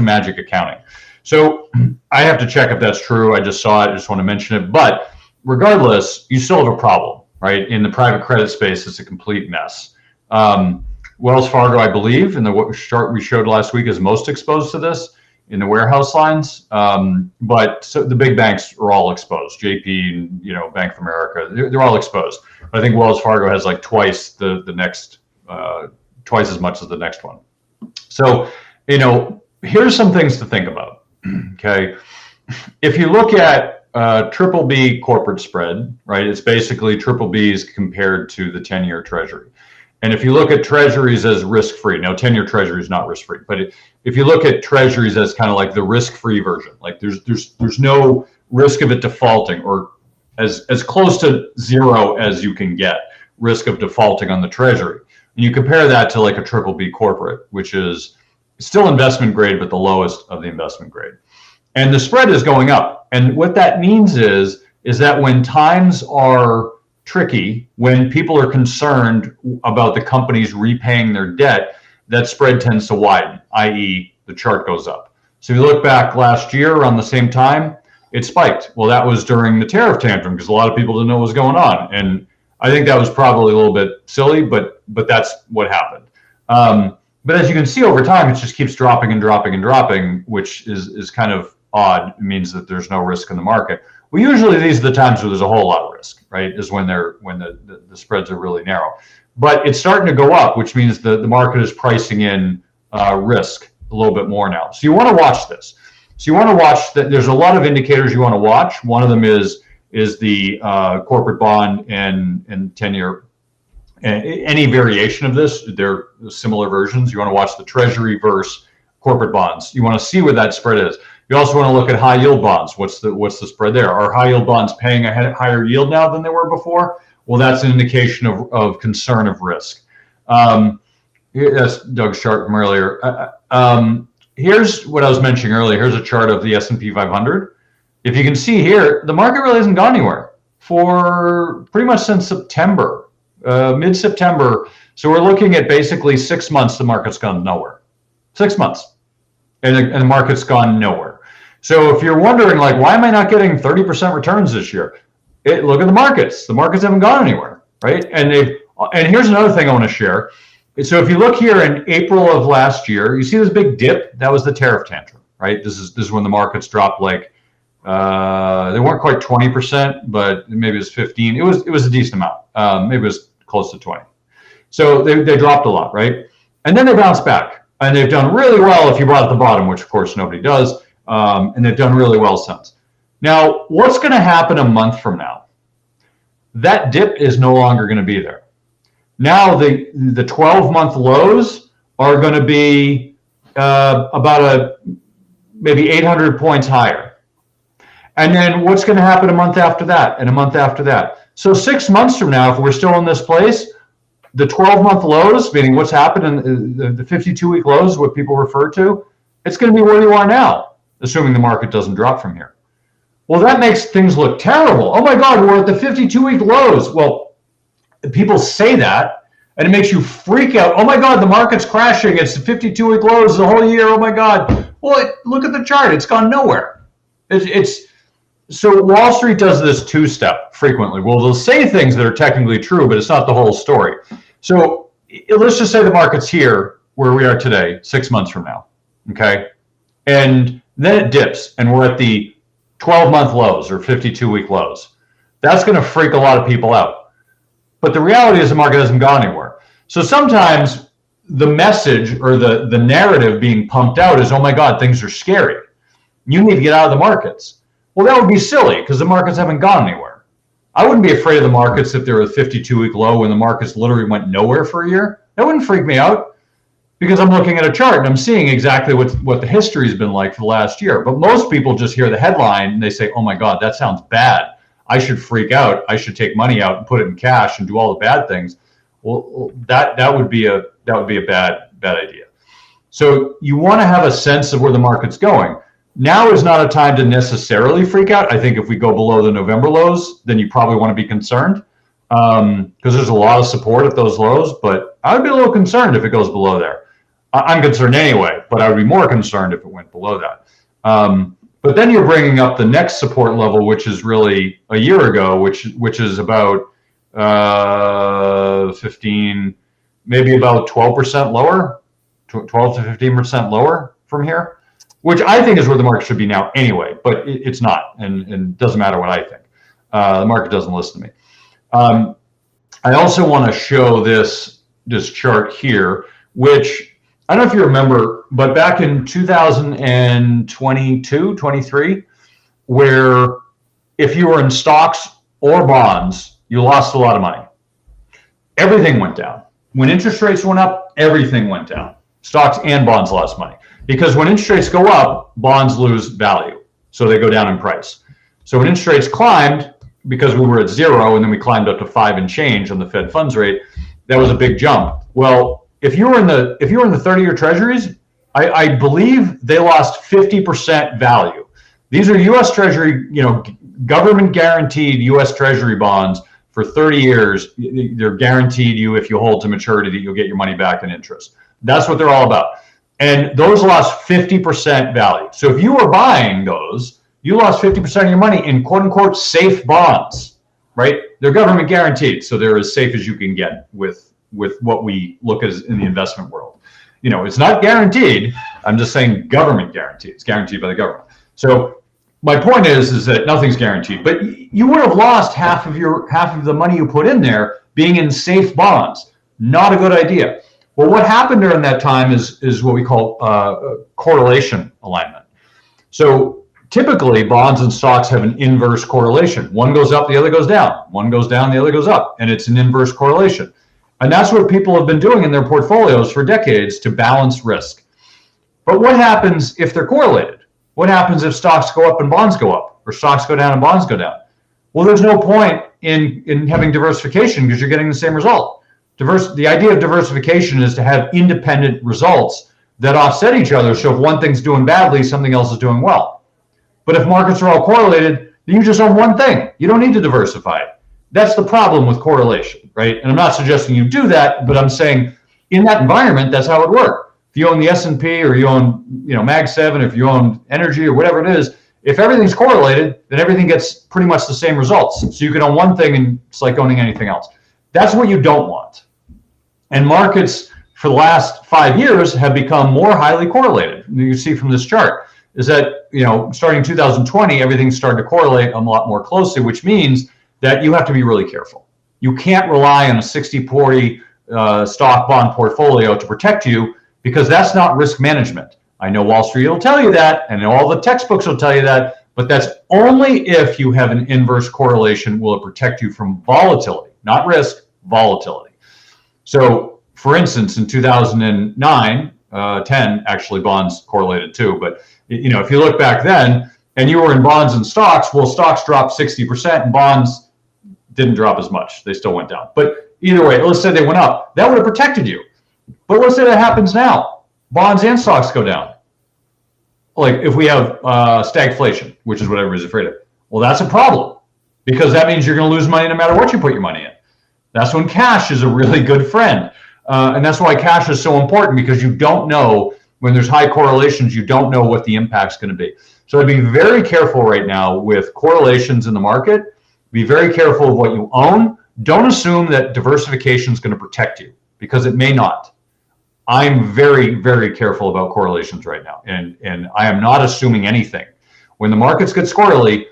Speaker 1: magic accounting. So I have to check if that's true. I just saw it. I just want to mention it. But regardless, you still have a problem, right? In the private credit space, it's a complete mess. Wells Fargo, I believe, in the chart we showed last week, is most exposed to this in the warehouse lines. But so the big banks are all exposed. JP, Bank of America, they're all exposed. But I think Wells Fargo has like twice twice as much as the next one. So, here's some things to think about. Okay. If you look at triple B corporate spread, right, it's basically triple B's compared to the 10-year treasury. And if you look at treasuries as risk-free, now 10-year treasury is not risk-free, but if you look at treasuries as kind of like the risk-free version, like there's no risk of it defaulting, or as close to zero as you can get risk of defaulting on the treasury. And you compare that to like a triple B corporate, which is still investment grade, but the lowest of the investment grade. And the spread is going up. And what that means is that when times are tricky, when people are concerned about the companies repaying their debt, that spread tends to widen, i.e. the chart goes up. So if you look back last year around the same time, it spiked. Well, that was during the tariff tantrum because a lot of people didn't know what was going on. And I think that was probably a little bit silly, but that's what happened. But as you can see over time, it just keeps dropping and dropping and dropping, which is kind of odd. It means that there's no risk in the market. Well, usually these are the times where there's a whole lot of risk, right? Is when the spreads are really narrow. But it's starting to go up, which means the market is pricing in risk a little bit more now. So you want to watch this. So you want to watch that. There's a lot of indicators you want to watch. One of them is the corporate bond and 10-year. Any variation of this, they're similar versions. You want to watch the treasury versus corporate bonds. You want to see where that spread is. You also want to look at high yield bonds. What's the spread there? Are high yield bonds paying a higher yield now than they were before? Well, that's an indication of concern of risk. That's Doug's chart from earlier. Here's what I was mentioning earlier. Here's a chart of the S&P 500. If you can see here, the market really hasn't gone anywhere for pretty much since September, mid-September. So we're looking at basically 6 months, the market's gone nowhere. 6 months. And the market's gone nowhere. So if you're wondering, like, why am I not getting 30% returns this year? Look at the markets. The markets haven't gone anywhere, right? And here's another thing I want to share. So if you look here in April of last year, you see this big dip. That was the tariff tantrum, right? This is when the markets dropped like they weren't quite 20%, but maybe it was 15. It was a decent amount. Maybe it was close to 20. So they dropped a lot, right? And then they bounced back, and they've done really well if you bought at the bottom, which of course nobody does. And they've done really well since. Now, what's going to happen a month from now? That dip is no longer going to be there. Now the 12-month lows are going to be about maybe 800 points higher. And then what's going to happen a month after that and a month after that? So 6 months from now, if we're still in this place, the 12-month lows, meaning what's happened in the 52-week lows, what people refer to, it's going to be where you are now, assuming the market doesn't drop from here. Well, that makes things look terrible. Oh my God, we're at the 52-week lows. Well, people say that, and it makes you freak out. Oh my God, the market's crashing. It's the 52-week lows the whole year. Oh my God. Well, look at the chart. It's gone nowhere. So Wall Street does this two-step frequently. Well, they'll say things that are technically true, but it's not the whole story. So let's just say the market's here where we are today, 6 months from now, okay? And then it dips, and we're at the 12-month lows or 52-week lows. That's going to freak a lot of people out. But the reality is the market hasn't gone anywhere. So sometimes the message or the narrative being pumped out is, oh my God, things are scary. You need to get out of the markets. Well, that would be silly because the markets haven't gone anywhere. I wouldn't be afraid of the markets if they're a 52-week low when the markets literally went nowhere for a year. That wouldn't freak me out because I'm looking at a chart and I'm seeing exactly what the history has been like for the last year. But most people just hear the headline and they say, oh my God, that sounds bad. I should freak out. I should take money out and put it in cash and do all the bad things. Well, that would be a bad idea. So you want to have a sense of where the market's going. Now is not a time to necessarily freak out. I think if we go below the November lows, then you probably want to be concerned because there's a lot of support at those lows. But I would be a little concerned if it goes below there. I'm concerned anyway, but I would be more concerned if it went below that. But then you're bringing up the next support level, which is really a year ago, which is about 15, maybe about 12% lower, 12 to 15% lower from here. Which I think is where the market should be now anyway, but it's not, and it doesn't matter what I think. The market doesn't listen to me. I also want to show this chart here, which I don't know if you remember, but back in 2022, 23, where if you were in stocks or bonds, you lost a lot of money. Everything went down. When interest rates went up, everything went down. Stocks and bonds lost money. Because when interest rates go up, bonds lose value. So they go down in price. So when interest rates climbed, because we were at 0 and then we climbed up to 5 and change on the Fed funds rate, that was a big jump. Well, if you were in the 30-year treasuries, I believe they lost 50% value. These are US Treasury, government guaranteed US Treasury bonds for 30 years. They're guaranteed you if you hold to maturity that you'll get your money back in interest. That's what they're all about. And those lost 50% value. So if you were buying those, you lost 50% of your money in quote unquote safe bonds, right? They're government guaranteed. So they're as safe as you can get with what we look at in the investment world. It's not guaranteed. I'm just saying government guaranteed. It's guaranteed by the government. So my point is that nothing's guaranteed, but you would have lost half of the money you put in there being in safe bonds. Not a good idea. Well, what happened during that time is what we call correlation alignment. So typically bonds and stocks have an inverse correlation. One goes up, the other goes down. One goes down, the other goes up, and it's an inverse correlation. And that's what people have been doing in their portfolios for decades to balance risk. But what happens if they're correlated? What happens if stocks go up and bonds go up, or stocks go down and bonds go down? Well, there's no point in having diversification because you're getting the same result. The idea of diversification is to have independent results that offset each other. So if one thing's doing badly, something else is doing well. But if markets are all correlated, then you just own one thing. You don't need to diversify it. That's the problem with correlation, right? And I'm not suggesting you do that, but I'm saying in that environment, that's how it works. If you own the S&P or you own, Mag 7, if you own energy or whatever it is, if everything's correlated, then everything gets pretty much the same results. So you can own one thing and it's like owning anything else. That's what you don't want. And markets for the last 5 years have become more highly correlated. You see from this chart is that, starting in 2020, everything started to correlate a lot more closely, which means that you have to be really careful. You can't rely on a 60-40 stock bond portfolio to protect you because that's not risk management. I know Wall Street will tell you that, and all the textbooks will tell you that, but that's only if you have an inverse correlation will it protect you from volatility, not risk, volatility. So, for instance, in 2009, 2010, actually bonds correlated too. But if you look back then and you were in bonds and stocks, well, stocks dropped 60% and bonds didn't drop as much. They still went down. But either way, let's say they went up. That would have protected you. But let's say that happens now. Bonds and stocks go down. Like if we have stagflation, which is what everybody's afraid of. Well, that's a problem because that means you're going to lose money no matter what you put your money in. That's when cash is a really good friend. And that's why cash is so important, because you don't know, when there's high correlations, you don't know what the impact's going to be. So I'd be very careful right now with correlations in the market. Be very careful of what you own. Don't assume that diversification is going to protect you, because it may not. I'm very, very careful about correlations right now. And I am not assuming anything. When the markets get squirrely,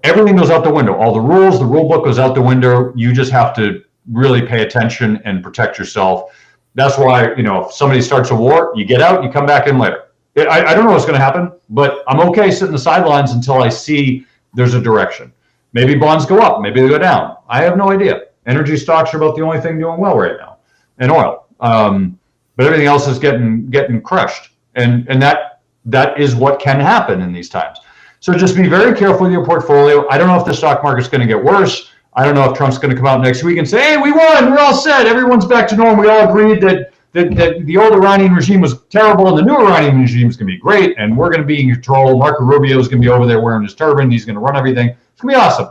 Speaker 1: everything goes out the window. All the rules, the rule book goes out the window. You just have to really pay attention and protect yourself. That's why, if somebody starts a war, you get out, you come back in later. I don't know what's going to happen, but I'm okay sitting the sidelines until I see there's a direction. Maybe bonds go up, maybe they go down. I have no idea. Energy stocks are about the only thing doing well right now, and oil. But everything else is getting crushed, and that is what can happen in these times. So just be very careful with your portfolio. I don't know if the stock market's going to get worse. I don't know if Trump's going to come out next week and say, "Hey, we won. We're all set. Everyone's back to normal. We all agreed that the old Iranian regime was terrible and the new Iranian regime is going to be great, and we're going to be in control. Marco Rubio is going to be over there wearing his turban. He's going to run everything. It's going to be awesome."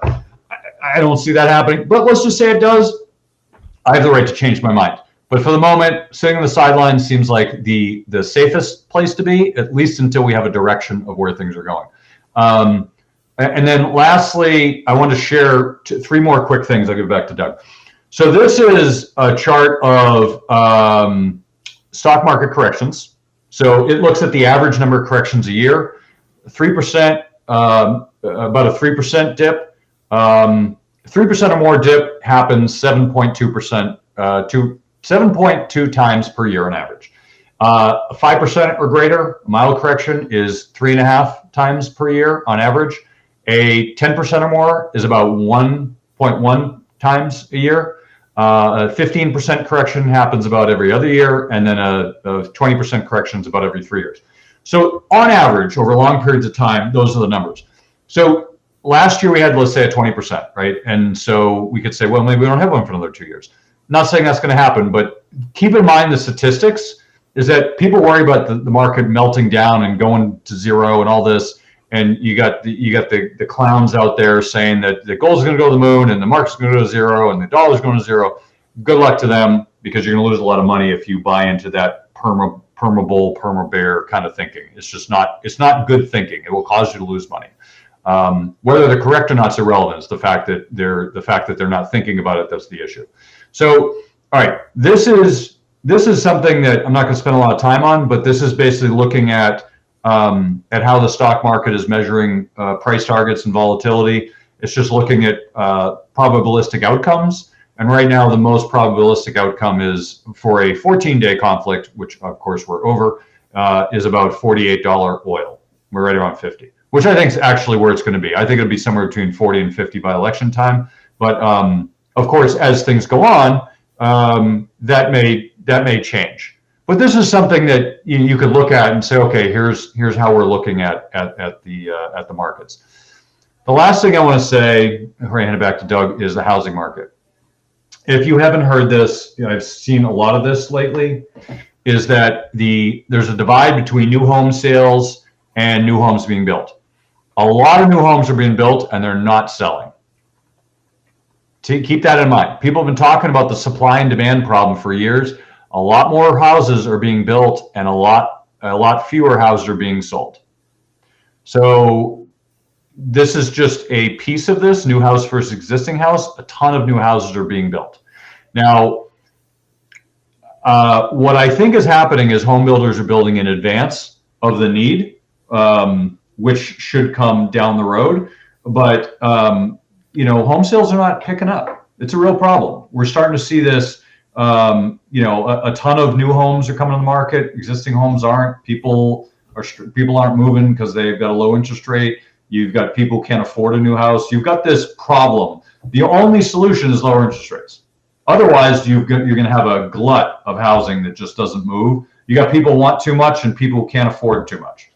Speaker 1: I don't see that happening, but let's just say it does. I have the right to change my mind. But for the moment, sitting on the sidelines seems like the safest place to be, at least until we have a direction of where things are going. And then lastly, I want to share three more quick things. I'll give it back to Doug. So this is a chart of stock market corrections. So it looks at the average number of corrections a year. 3%, about a 3% dip. 3% or more dip happens 7.2% to 7.2 times per year on average. 5% or greater, mild correction is 3.5 times per year on average. A 10% or more is about 1.1 times a year. A 15% correction happens about every other year, and then a 20% correction is about every 3 years. So on average, over long periods of time, those are the numbers. So last year we had, let's say, a 20%, right? And so we could say, well, maybe we don't have one for another 2 years. Not saying that's going to happen, but keep in mind the statistics is that people worry about the market melting down and going to zero and all this. And you got the clowns out there saying that the gold is going to go to the moon and the market's going to go to zero and the dollar's going to zero. Good luck to them, because you're going to lose a lot of money if you buy into that perma bull, perma bear kind of thinking. It's not good thinking. It will cause you to lose money. Whether they're correct or not is irrelevant. It's the fact that they're not thinking about it that's the issue. So, all right, this is something that I'm not going to spend a lot of time on, but this is basically looking at how the stock market is measuring price targets and volatility. It's just looking at probabilistic outcomes. And right now, the most probabilistic outcome is for a 14-day conflict, which of course we're over, is about $48 oil. We're right around 50, which I think is actually where it's going to be. I think it'll be somewhere between 40 and 50 by election time. But of course, as things go on, that may change. But this is something that you could look at and say, okay, here's how we're looking at the markets. The last thing I want to say, before I hand it back to Doug, is the housing market. If you haven't heard this, I've seen a lot of this lately, is that there's a divide between new home sales and new homes being built. A lot of new homes are being built and they're not selling. Keep that in mind. People have been talking about the supply and demand problem for years. A lot more houses are being built and a lot fewer houses are being sold. So this is just a piece of this, new house versus existing house. A ton of new houses are being built. Now, what I think is happening is home builders are building in advance of the need, which should come down the road. But home sales are not picking up. It's a real problem. We're starting to see this. A ton of new homes are coming on the market. Existing homes aren't. People aren't moving because they've got a low interest rate. You've got people who can't afford a new house. You've got this problem. The only solution is lower interest rates. Otherwise, you're going to have a glut of housing that just doesn't move, You got people want too much and people who can't afford too much.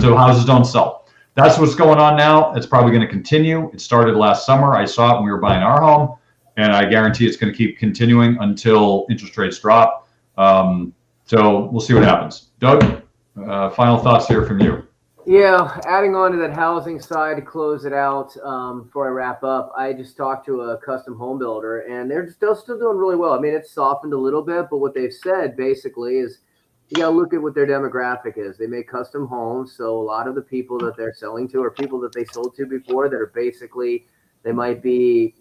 Speaker 1: So houses don't sell. That's what's going on now. It's probably going to continue. It started last summer. I saw it when we were buying our home, and I guarantee it's going to keep continuing until interest rates drop. So we'll see what happens. Doug, final thoughts here from you.
Speaker 2: Yeah, adding on to that housing side to close it out, before I wrap up, I just talked to a custom home builder, and they're still doing really well. I mean, it's softened a little bit, but what they've said basically is you got to look at what their demographic is. They make custom homes, so a lot of the people that they're selling to are people that they sold to before that are basically, they might be,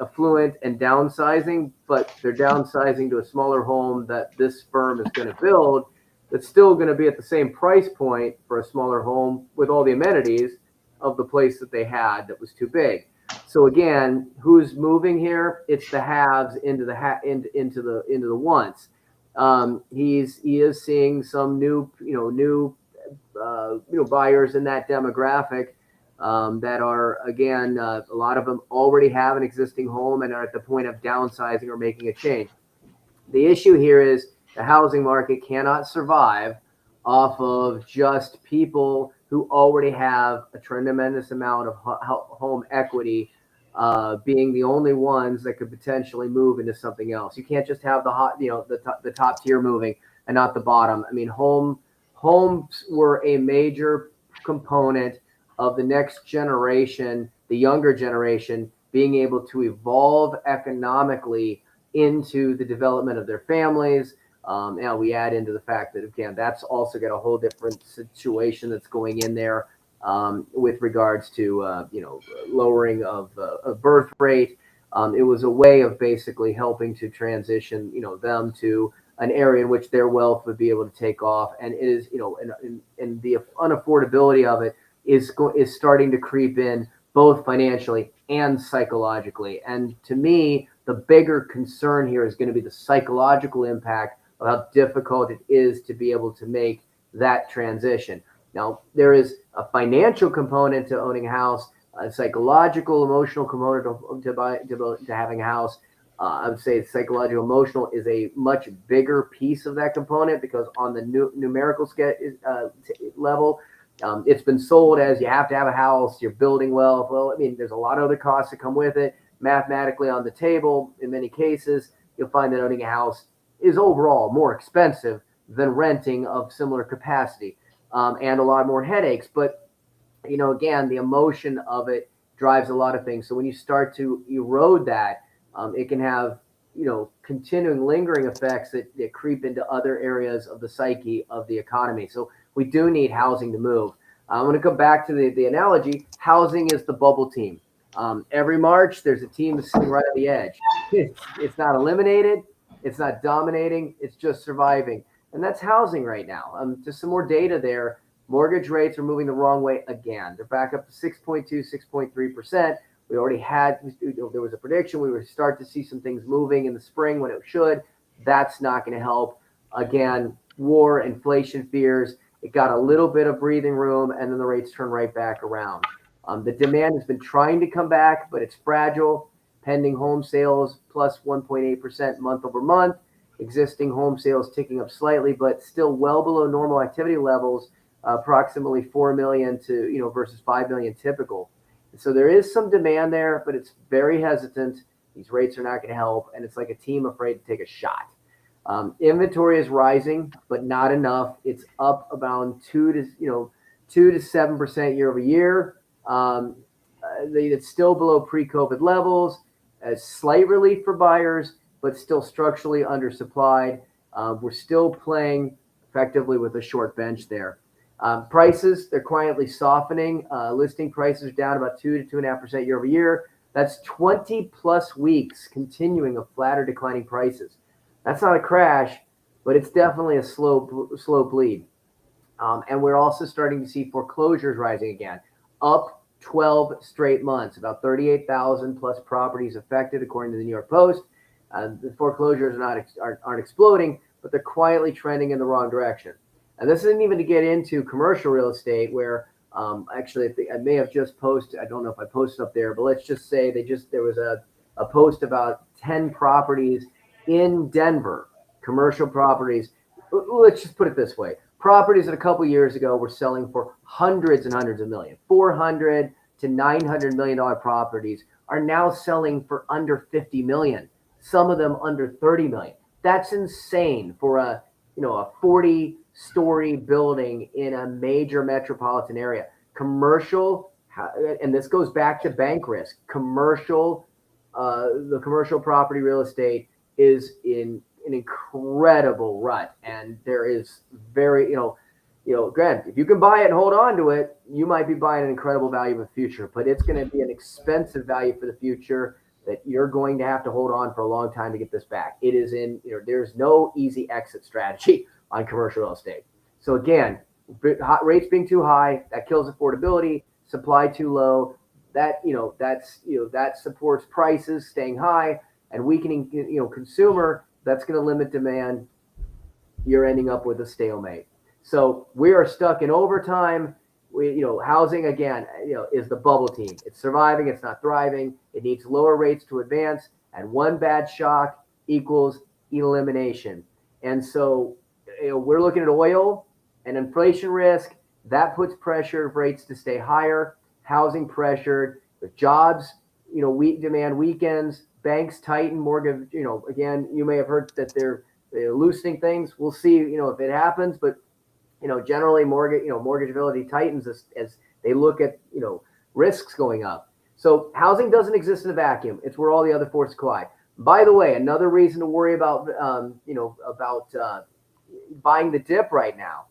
Speaker 2: affluent and downsizing, but they're downsizing to a smaller home that this firm is going to build. That's still going to be at the same price point for a smaller home with all the amenities of the place that they had that was too big. So again, who's moving here? It's the haves into the wants. He is seeing some new buyers in that demographic that are, again, a lot of them already have an existing home and are at the point of downsizing or making a change. The issue here is the housing market cannot survive off of just people who already have a tremendous amount of home equity being the only ones that could potentially move into something else. You can't just have the top tier moving and not the bottom. I mean, homes were a major component of the next generation, the younger generation, being able to evolve economically into the development of their families. Now we add into the fact that, again, that's also got a whole different situation that's going in there with regards to lowering of birth rate. It was a way of basically helping to transition them to an area in which their wealth would be able to take off, and it is and the unaffordability of it is starting to creep in both financially and psychologically. And to me, the bigger concern here is going to be the psychological impact of how difficult it is to be able to make that transition. Now, there is a financial component to owning a house, a psychological, emotional component to having a house. I would say psychological, emotional is a much bigger piece of that component because on the numerical level, it's been sold as you have to have a house, you're building wealth. Well, I mean, there's a lot of other costs that come with it. Mathematically on the table, in many cases, you'll find that owning a house is overall more expensive than renting of similar capacity, and a lot more headaches. But, again, the emotion of it drives a lot of things. So when you start to erode that, it can have, continuing lingering effects that creep into other areas of the psyche of the economy. So we do need housing to move. I'm going to come back to the analogy. Housing is the bubble team. Every March, there's a team that's sitting right on the edge. It's not eliminated. It's not dominating. It's just surviving. And that's housing right now. Just some more data there. Mortgage rates are moving the wrong way again. They're back up to 6.2, 6.3%. We already had, there was a prediction we would start to see some things moving in the spring when it should. That's not going to help. Again, war, inflation fears. It got a little bit of breathing room, and then the rates turn right back around. The demand has been trying to come back, but it's fragile. Pending home sales plus 1.8% month over month. Existing home sales ticking up slightly, but still well below normal activity levels, approximately 4 million to, versus 5 million typical. So there is some demand there, but it's very hesitant. These rates are not going to help, and it's like a team afraid to take a shot. Inventory is rising, but not enough. It's up about 2 to 7% year over year. It's still below pre-COVID levels. A slight relief for buyers, but still structurally undersupplied. We're still playing effectively with a short bench there. Prices, they're quietly softening. Listing prices down about 2 to 2.5% year over year. That's 20 plus weeks continuing of flatter declining prices. That's not a crash, but it's definitely a slow bleed. And we're also starting to see foreclosures rising again, up 12 straight months, about 38,000 plus properties affected, according to the New York Post. The foreclosures aren't exploding, but they're quietly trending in the wrong direction. And this isn't even to get into commercial real estate, where actually I may have just posted. I don't know if I posted up there, but let's just say there was a post about 10 properties in Denver, commercial properties let's just put it this way. Properties that a couple years ago were selling for hundreds and hundreds of million, 400 to $900 million properties are now selling for under 50 million. Some of them under 30 million. That's insane for a 40-story building in a major metropolitan area. Commercial, and this goes back to bank risk. The commercial property real estate is in an incredible rut, and there is very, Grant, if you can buy it and hold on to it, you might be buying an incredible value in the future, but it's going to be an expensive value for the future that you're going to have to hold on for a long time to get this back. It is there's no easy exit strategy on commercial real estate. So again, rates being too high, that kills affordability, supply too low, that supports prices staying high and weakening, consumer, that's going to limit demand. You're ending up with a stalemate. So we are stuck in overtime. Housing again, is the bubble team. It's surviving. It's not thriving. It needs lower rates to advance. And one bad shock equals elimination. And so, we're looking at oil and inflation risk. That puts pressure of rates to stay higher. Housing pressured. With jobs, weak demand weakens. Banks tighten. Mortgage, again, you may have heard that they're loosening things. We'll see, if it happens, but generally mortgageability tightens as they look at, risks going up. So housing doesn't exist in a vacuum. It's where all the other forces collide. By the way, another reason to worry about buying the dip right now.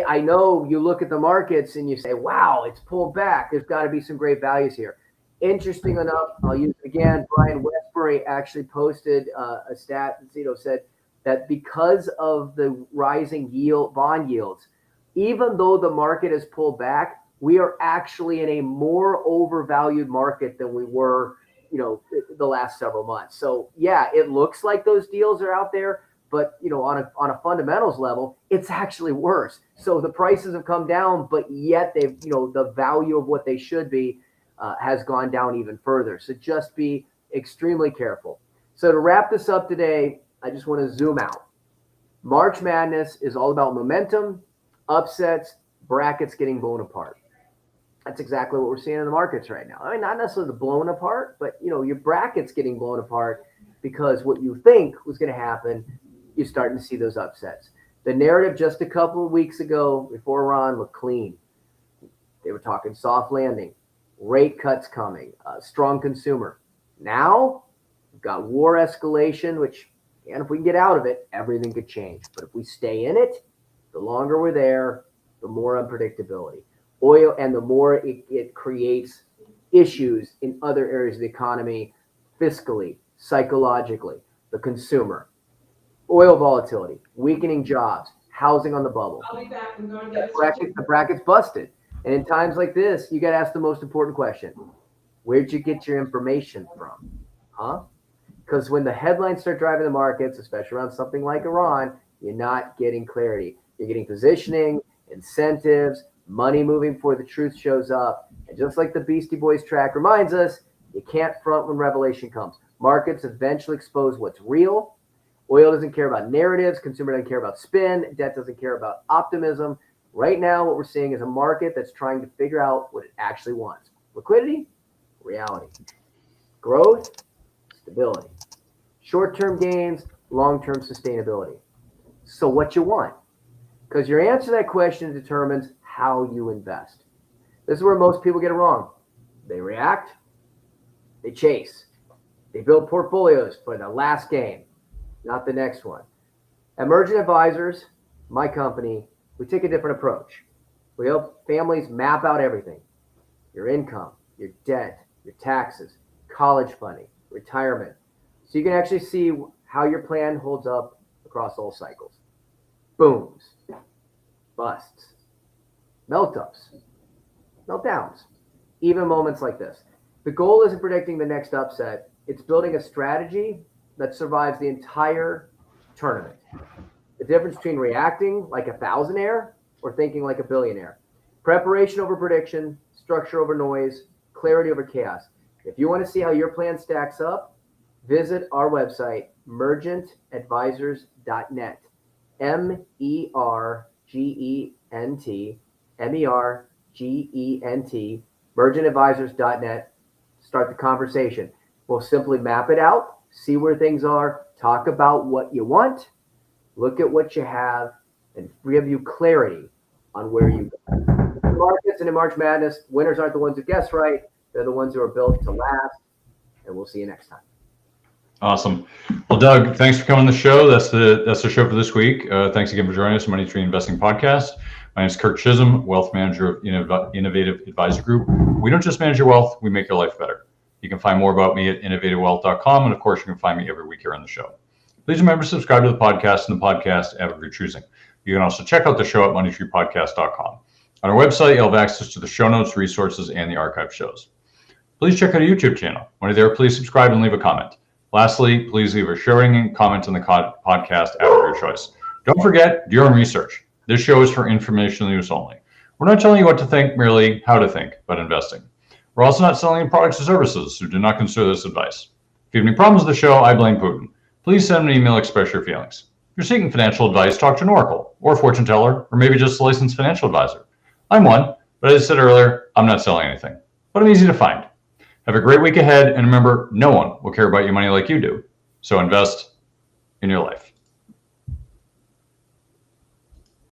Speaker 2: I know you look at the markets and you say, wow, it's pulled back. There's got to be some great values here. Interesting enough, I'll use it again. Brian Westbury actually posted a stat that said that because of the rising bond yields, even though the market has pulled back, we are actually in a more overvalued market than we were, the last several months. So yeah, it looks like those deals are out there, but on a fundamentals level, it's actually worse. So the prices have come down, but yet they've, the value of what they should be has gone down even further. So just be extremely careful. So to wrap this up today, I just want to zoom out. March Madness is all about momentum, upsets, brackets getting blown apart. That's exactly what we're seeing in the markets right now. I mean, not necessarily the blown apart, but your brackets getting blown apart because what you think was going to happen, you're starting to see those upsets. The narrative just a couple of weeks ago before Iran looked clean. They were talking soft landing, rate cuts coming, strong consumer. Now we've got war escalation, which, and if we can get out of it, everything could change. But if we stay in it, the longer we're there, the more unpredictability. Oil, and the more it creates issues in other areas of the economy, fiscally, psychologically, the consumer. Oil volatility, weakening jobs, housing on the bubble.
Speaker 3: I'll be back. I'm going to
Speaker 2: The bracket's busted. And in times like this, you got to ask the most important question. Where'd you get your information from? Huh? Because when the headlines start driving the markets, especially around something like Iran, you're not getting clarity. You're getting positioning, incentives, money moving before the truth shows up. And just like the Beastie Boys track reminds us, you can't front when revelation comes. Markets eventually expose what's real. Oil doesn't care about narratives. Consumer doesn't care about spin. Debt doesn't care about optimism. Right now, what we're seeing is a market that's trying to figure out what it actually wants. Liquidity, reality. Growth, stability. Short-term gains, long-term sustainability. So what you want? Because your answer to that question determines how you invest. This is where most people get it wrong. They react, they chase, they build portfolios for the last game, not the next one. Emergent Advisors, my company, we take a different approach. We help families map out everything. Your income, your debt, your taxes, college funding, retirement. So you can actually see how your plan holds up across all cycles. Booms, busts, melt-ups, meltdowns, even moments like this. The goal isn't predicting the next upset. It's building a strategy that survives the entire tournament. The difference between reacting like a thousandaire or thinking like a billionaire. Preparation over prediction, structure over noise, clarity over chaos. If you want to see how your plan stacks up, visit our website, mergentadvisors.net. MERGENT, mergentadvisors.net. Start the conversation. We'll simply map it out, see where things are, talk about what you want, look at what you have, and give you clarity on where you go. In markets and in March Madness, winners aren't the ones who guess right. They're the ones who are built to last. And we'll see you next time.
Speaker 1: Awesome. Well, Doug, thanks for coming on the show. That's the show for this week. Thanks again for joining us on Money Tree Investing Podcast. My name is Kirk Chisholm, Wealth Manager of Innovative Advisor Group. We don't just manage your wealth, we make your life better. You can find more about me at innovativewealth.com. And of course, you can find me every week here on the show. Please remember to subscribe to the podcast and the podcast app of your choosing. You can also check out the show at moneytreepodcast.com. On our website, you'll have access to the show notes, resources, and the archive shows. Please check out our YouTube channel. When you're there, please subscribe and leave a comment. Lastly, please leave a sharing and comment on the podcast app of your choice. Don't forget, do your own research. This show is for informational use only. We're not telling you what to think, merely how to think about investing. We're also not selling products or services, so do not consider this advice. If you have any problems with the show, I blame Putin. Please send me an email, express your feelings. If you're seeking financial advice, talk to an oracle or a fortune teller, or maybe just a licensed financial advisor. I'm one, but as I said earlier, I'm not selling anything, but I'm easy to find. Have a great week ahead, and remember, no one will care about your money like you do. So invest in your life.